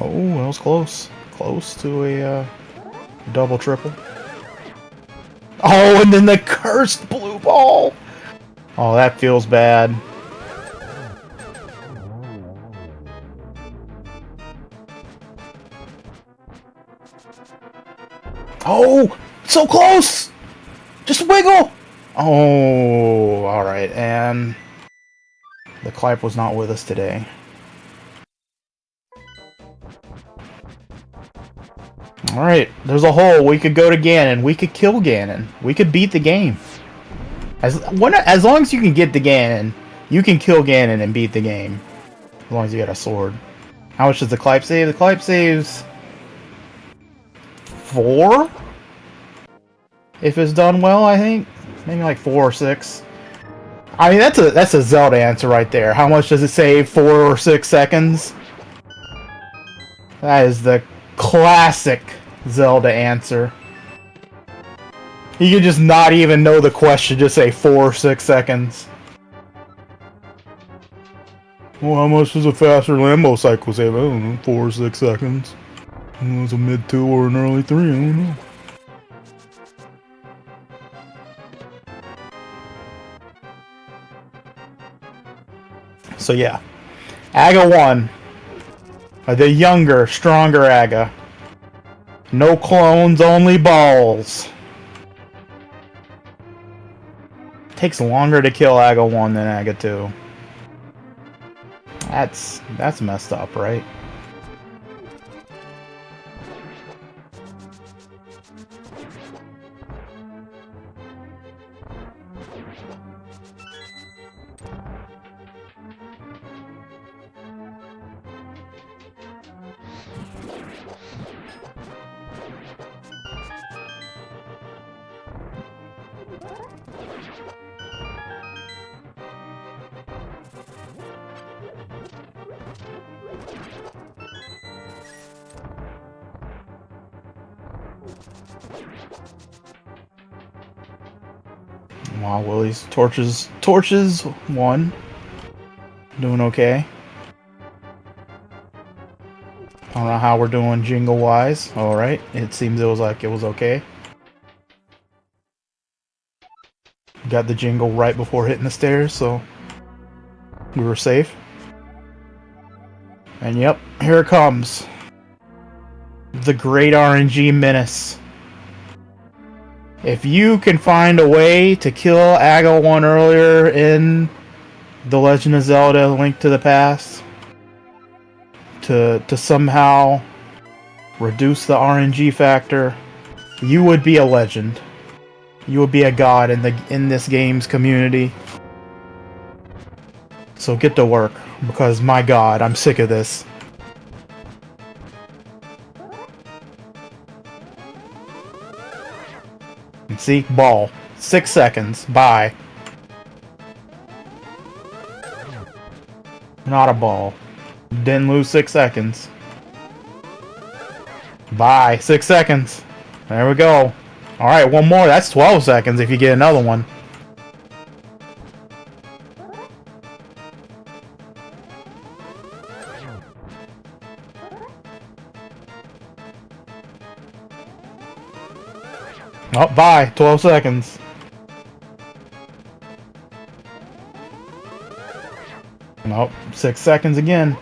S2: Oh, that was close. Close to a double triple. Oh, and then the cursed blue ball! Oh, that feels bad. Oh! So close! Just wiggle! Oh, alright, and the Clipe was not with us today. Alright, there's a hole. We could go to Ganon. We could kill Ganon. We could beat the game. As long as you can get the Ganon, you can kill Ganon and beat the game. As long as you got a sword. How much does the Clipe save? The Clipe saves 4? If it's done well, I think. Maybe like 4 or 6. I mean, that's a Zelda answer right there. How much does it save? 4 or 6 seconds? That is the classic Zelda answer. You could just not even know the question, just say 4 or 6 seconds. Well, how much does a faster Lambo cycle save? I don't know, 4 or 6 seconds. It was a mid 2 or an early 3, I don't know. So yeah, Aga 1. The younger, stronger Aga. No clones, only balls. Takes longer to kill Aga 1 than Aga 2. That's messed up, right? Wow, Willie's torches 1. Doing okay. I don't know how we're doing jingle wise. Alright, it seems it was okay. Got the jingle right before hitting the stairs, so we were safe. And yep, here it comes. The great RNG menace. If you can find a way to kill Aga 1 earlier in The Legend of Zelda: Link to the Past, to somehow reduce the RNG factor, you would be a legend. You would be a god in this game's community. So get to work, because my god, I'm sick of this. And see, ball. 6 seconds. Bye. Not a ball. Didn't lose 6 seconds. Bye. 6 seconds. There we go. Alright, one more. That's 12 seconds if you get another one. Oh, bye. 12 seconds. Nope. 6 seconds again.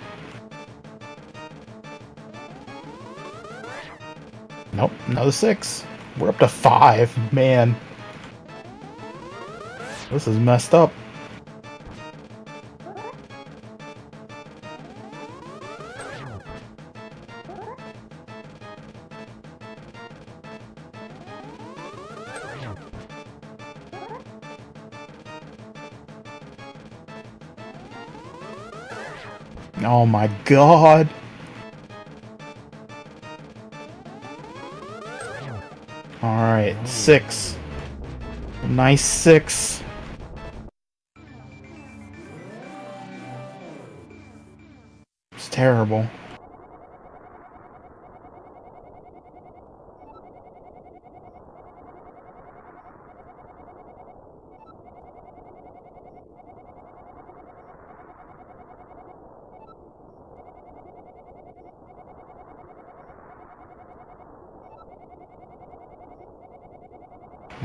S2: Nope. Another 6. We're up to 5. Man. This is messed up. Oh my god. Alright, 6. Nice 6. It's terrible.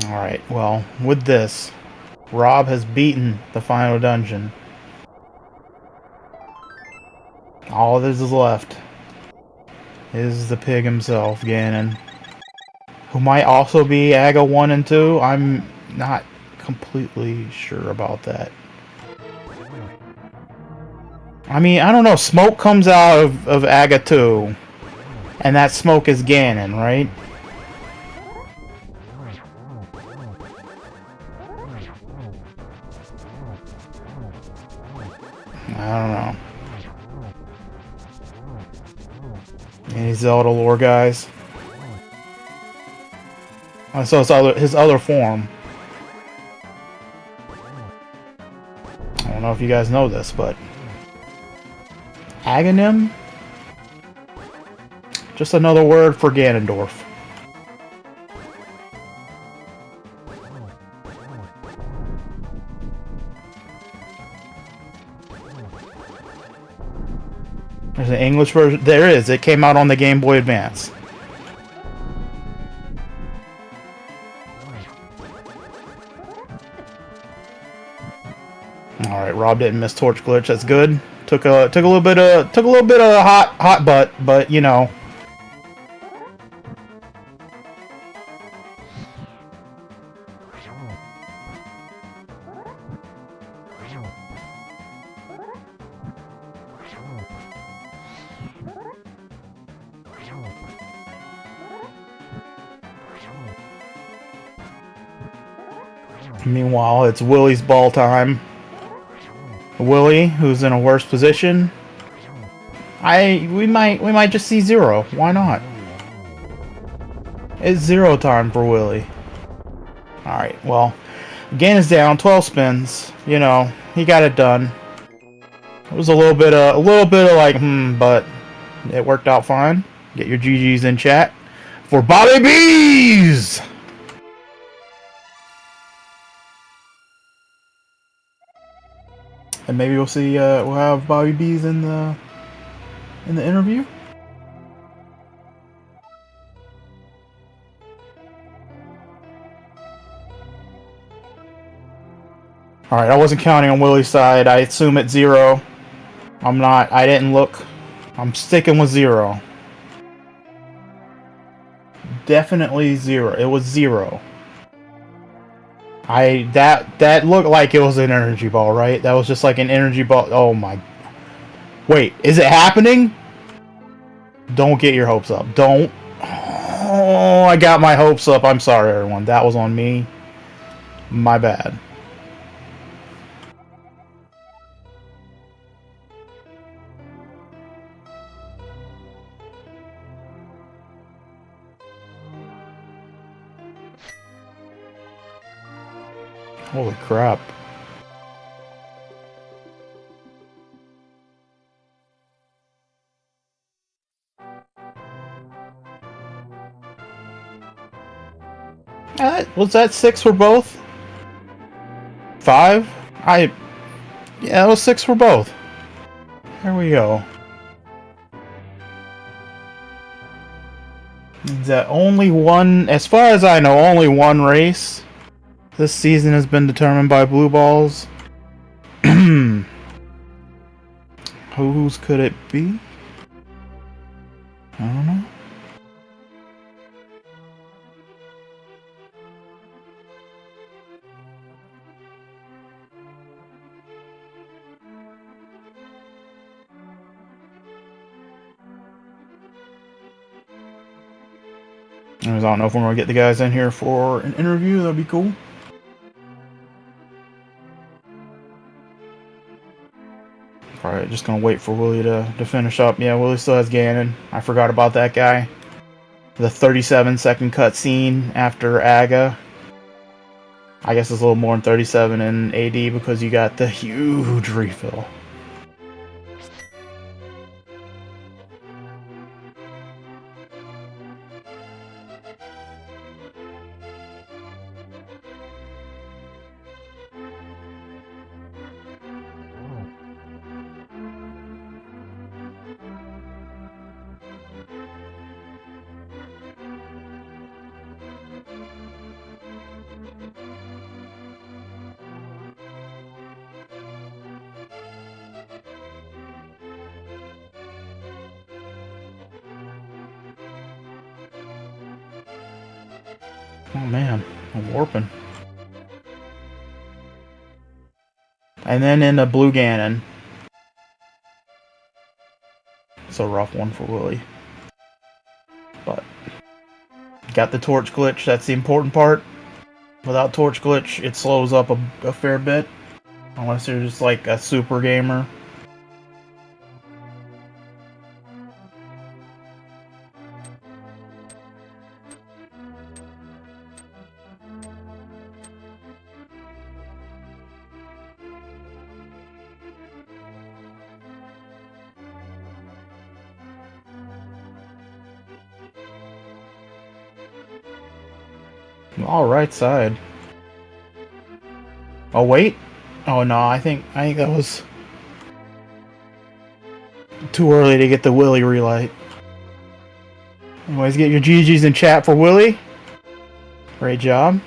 S2: Alright, well, with this, Rob has beaten the final dungeon. All that is left is the pig himself, Ganon, who might also be Aga 1 and 2. I'm not completely sure about that. I mean, I don't know, smoke comes out of Aga 2, and that smoke is Ganon, right? I don't know. Any Zelda lore guys? I saw his other form. I don't know if you guys know this, but Aghanim? Just another word for Ganondorf. There's an English version. There is. It came out on the Game Boy Advance. All right, Rob didn't miss torch glitch. That's good. Took a little bit of hot butt, but you know. Meanwhile, it's Willie's ball time. Willie, who's in a worse position. We might just see 0. Why not? It's 0 time for Willie. All right. Well, Gain is down. 12 spins. You know, he got it done. It was a little bit of like but it worked out fine. Get your GGs in chat for Bobby Bees. And maybe we'll see. We'll have Bobby B's in the interview. All right, I wasn't counting on Willie's side. I assume it's 0. I'm not. I didn't look. I'm sticking with 0. Definitely 0. It was 0. That looked like it was an energy ball, right? That was just like an energy ball. Oh my. Wait, is it happening? Don't get your hopes up. Don't. Oh, I got my hopes up. I'm sorry, everyone. That was on me. My bad. Holy crap. Was that 6 for both? 5? Yeah, it was 6 for both. There we go. Is that only one, as far as I know, only one race this season has been determined by blue balls. Whose could it be? I don't know. I don't know if we're going to get the guys in here for an interview. That'd be cool. Alright, just going to wait for Willie to finish up. Yeah, Willie still has Ganon. I forgot about that guy. The 37-second cutscene after Aga. I guess it's a little more than 37 in AD because you got the huge refill. Oh man, I'm warping. And then in the blue Ganon. It's a rough one for Willie. But got the torch glitch, that's the important part. Without torch glitch, it slows up a fair bit. Unless you're just like a super gamer. All right side. Oh wait. Oh no, I think that was too early to get the Willie relight. Anyways, get your GGs in chat for Willie. Great job.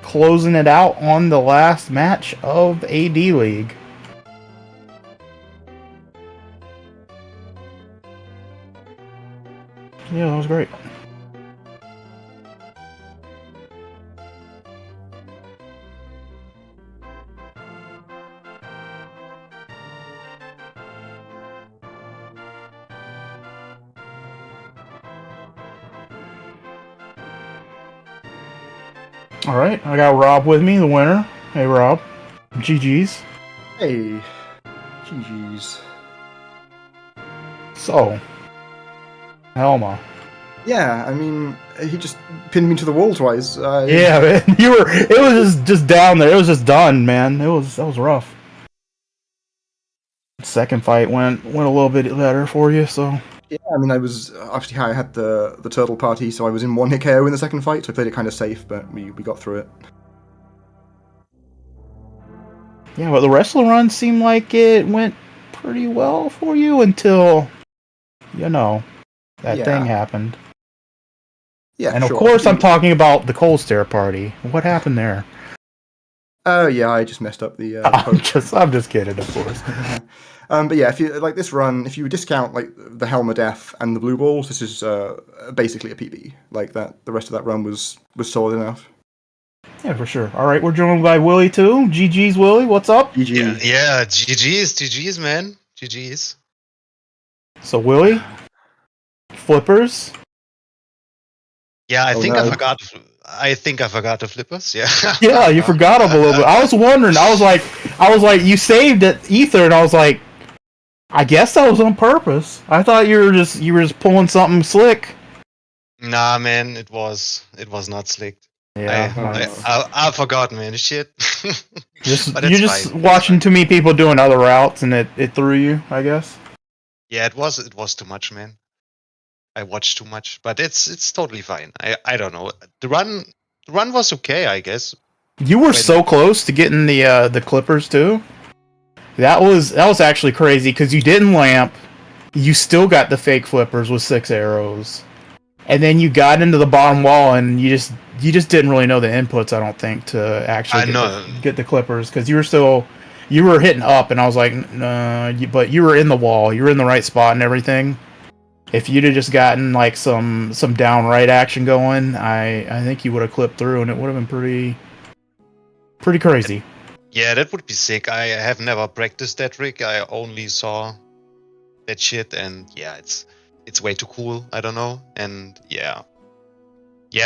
S2: Closing it out on the last match of AD League. Yeah, that was great. Alright, I got Rob with me, the winner. Hey Rob. GG's.
S3: Hey. GG's.
S2: So. Helma.
S3: Yeah, I mean, he just pinned me to the wall twice.
S2: Yeah, man. It was just down there. It was just done, man. That was rough. Second fight went a little bit better for you, so.
S3: Yeah, I mean, I had the turtle party, so I was in one hit KO in the second fight, so I played it kind of safe, but we got through it.
S2: Yeah, but the wrestler run seemed like it went pretty well for you until, that thing happened.
S3: Yeah,
S2: And of
S3: sure.
S2: course, I'm talking about the Cold Stare party. What happened there?
S3: Oh yeah, I just messed up the.
S2: I'm just kidding, of course.
S3: But yeah, if you like this run, if you discount like the Helm of Death and the blue balls, this is basically a PB. Like that, the rest of that run was solid enough.
S2: Yeah, for sure. All right, we're joined by Willie too. GG's Willie, what's up?
S3: GG.
S4: Yeah, GG's, man. GG's.
S2: So Willie, flippers.
S4: Yeah, I think
S3: no.
S4: I forgot. I think I forgot the flippers. Yeah.
S2: Yeah, you forgot them a little bit. I was wondering. I was like, you saved it ether, and I was like, I guess that was on purpose. I thought you were just pulling something slick.
S4: Nah, man, it was not slick.
S2: Yeah,
S4: I forgot, man. Shit.
S2: you're
S4: But it's
S2: just
S4: fine.
S2: watching too many people doing other routes, and it threw you, I guess.
S4: Yeah, it was too much, man. I watched too much, but it's totally fine. I don't know. The run was okay, I guess.
S2: You were so close to getting the clippers too. That was actually crazy because you didn't lamp. You still got the fake flippers with 6 arrows, and then you got into the bottom wall, and you just didn't really know the inputs. I don't think to actually get the clippers because you were hitting up, and I was like, but you were in the wall. You were in the right spot and everything. If you'd have just gotten like some downright action going, I think you would have clipped through, and it would have been pretty crazy.
S4: Yeah, that would be sick. I have never practiced that trick. I only saw that shit, and yeah, it's way too cool. I don't know, and yeah,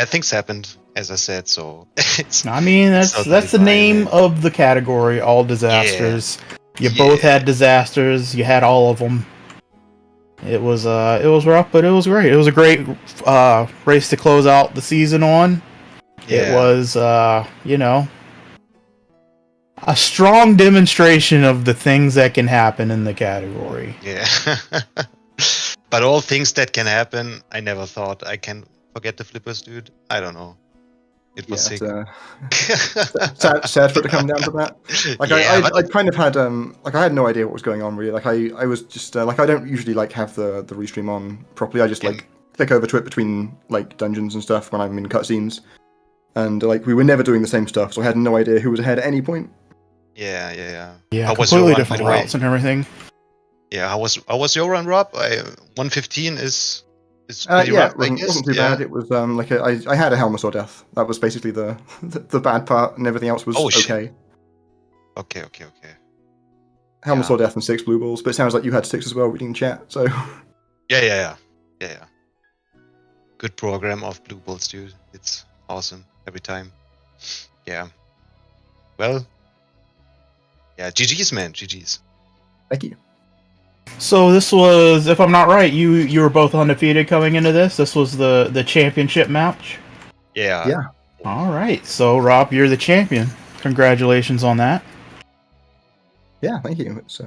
S4: things happened as I said. So
S2: I mean, that's the name of the category. All disasters. Yeah. You both had disasters. You had all of them. It was rough, but it was great. It was a great race to close out the season on. Yeah. It was a strong demonstration of the things that can happen in the category.
S4: Yeah. But all things that can happen, I never thought I can forget the flippers, dude. I don't know. It was sick.
S3: Sad for it to come down to that. Like I kind of had like I had no idea what was going on really. Like I was just like I don't usually like have the restream on properly. I just like click over to it between like dungeons and stuff when I'm in cutscenes, and like we were never doing the same stuff, so I had no idea who was ahead at any point.
S4: Yeah.
S2: Yeah, completely different routes and everything.
S4: Yeah, how was your run, Rob? 115 is pretty rough, I guess.
S3: It wasn't too bad. It was like I had a Helm of Death. That was basically the bad part, and everything else was okay.
S4: Okay.
S3: Helm of Death and 6 blue balls, but it sounds like you had 6 as well reading chat. So
S4: yeah. Good program of blue balls, dude. It's awesome every time. Yeah. Well. Yeah, GG's, man. GG's.
S3: Thank you.
S2: So this was, if I'm not right, you were both undefeated coming into this. This was the championship match.
S4: Yeah.
S2: All right. So Rob, you're the champion. Congratulations on that.
S3: Yeah, thank you. It's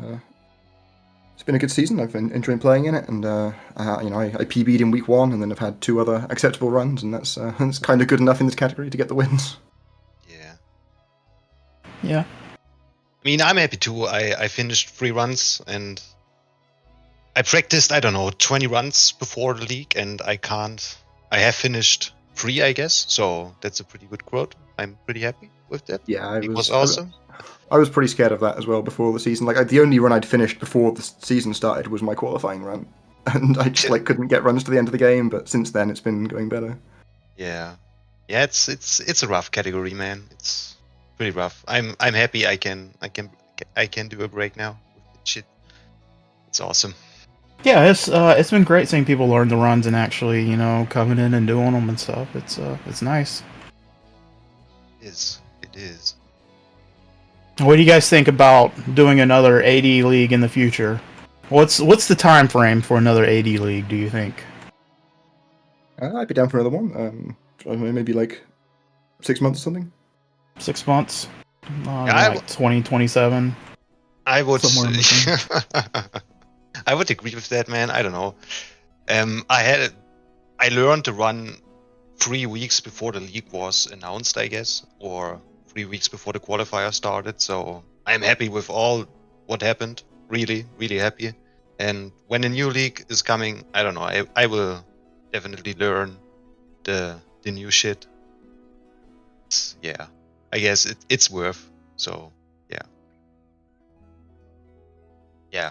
S3: been a good season. I've been enjoying playing in it, and I PB'd in week 1, and then I've had 2 other acceptable runs, and that's kind of good enough in this category to get the wins.
S2: Yeah.
S4: I mean, I'm happy too. I finished 3 runs, and I practiced, 20 runs before the league, and I have finished 3, I guess, so that's a pretty good quote. I'm pretty happy with that.
S3: Yeah,
S4: it was awesome.
S3: I was pretty scared of that as well before the season. Like, the only run I'd finished before the season started was my qualifying run, and I just couldn't get runs to the end of the game, but since then it's been going better.
S4: Yeah, it's a rough category, man. It's pretty rough. I'm happy I can do a break now with the shit. It's awesome.
S2: Yeah, it's been great seeing people learn the runs and actually, coming in and doing them and stuff. It's nice.
S4: It is.
S2: What do you guys think about doing another AD league in the future? What's the time frame for another AD league, do you think?
S3: I'd be down for another one. Maybe like 6 months or something.
S2: 6 months? Like 2027?
S4: I would
S2: somewhere in between.
S4: I would agree with that, man. I don't know. I learned to run 3 weeks before the league was announced, I guess, or 3 weeks before the qualifier started. So I'm happy with all what happened. Really, really happy. And when a new league is coming, I don't know. I will definitely learn the new shit. Yeah, I guess it's worth. So yeah.
S2: Yeah,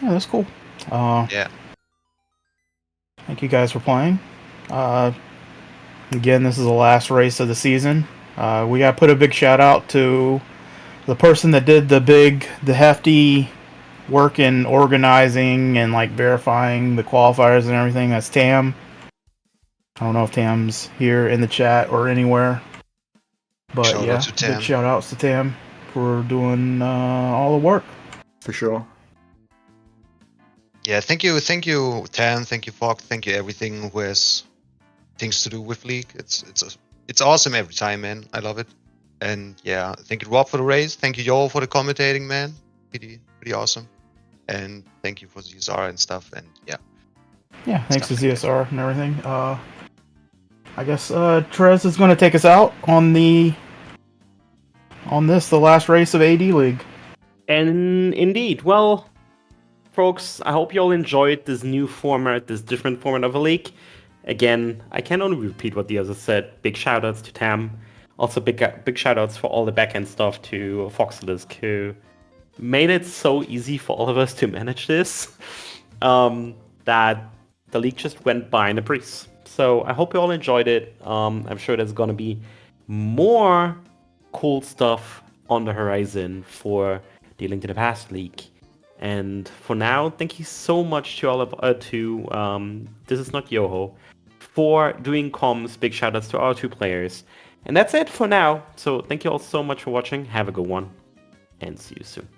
S2: that's cool.
S4: Yeah.
S2: Thank you guys for playing. Again, this is the last race of the season. We gotta put a big shout out to the person that did the hefty work in organizing and like verifying the qualifiers and everything. That's Tam. I don't know if Tam's here in the chat or anywhere, but
S4: Shout
S2: yeah,
S4: out to Tam.
S2: big shout outs to Tam for doing all the work.
S3: For sure.
S4: Yeah, thank you, Tam, thank you, Fox, thank you, everything who has things to do with League. It's awesome every time, man. I love it. And yeah, thank you, Rob, for the race. Thank you, Joel, for the commentating, man. Pretty awesome. And thank you for ZSR and stuff. And yeah.
S2: Yeah, thanks to ZSR and everything. I guess Trez is going to take us out on the last race of AD League.
S1: And indeed, well, folks, I hope you all enjoyed this new format, this different format of a league. Again, I can only repeat what the others said. Big shoutouts to Tam. Also, big shoutouts for all the backend stuff to Foxilisk, who made it so easy for all of us to manage this that the league just went by in a breeze. So I hope you all enjoyed it. I'm sure there's going to be more cool stuff on the horizon for the Link to the Past League. And for now, thank you so much to all of This Is Not Yoho for doing comms. Big shout outs to our two players. And that's it for now. So thank you all so much for watching. Have a good one. And see you soon.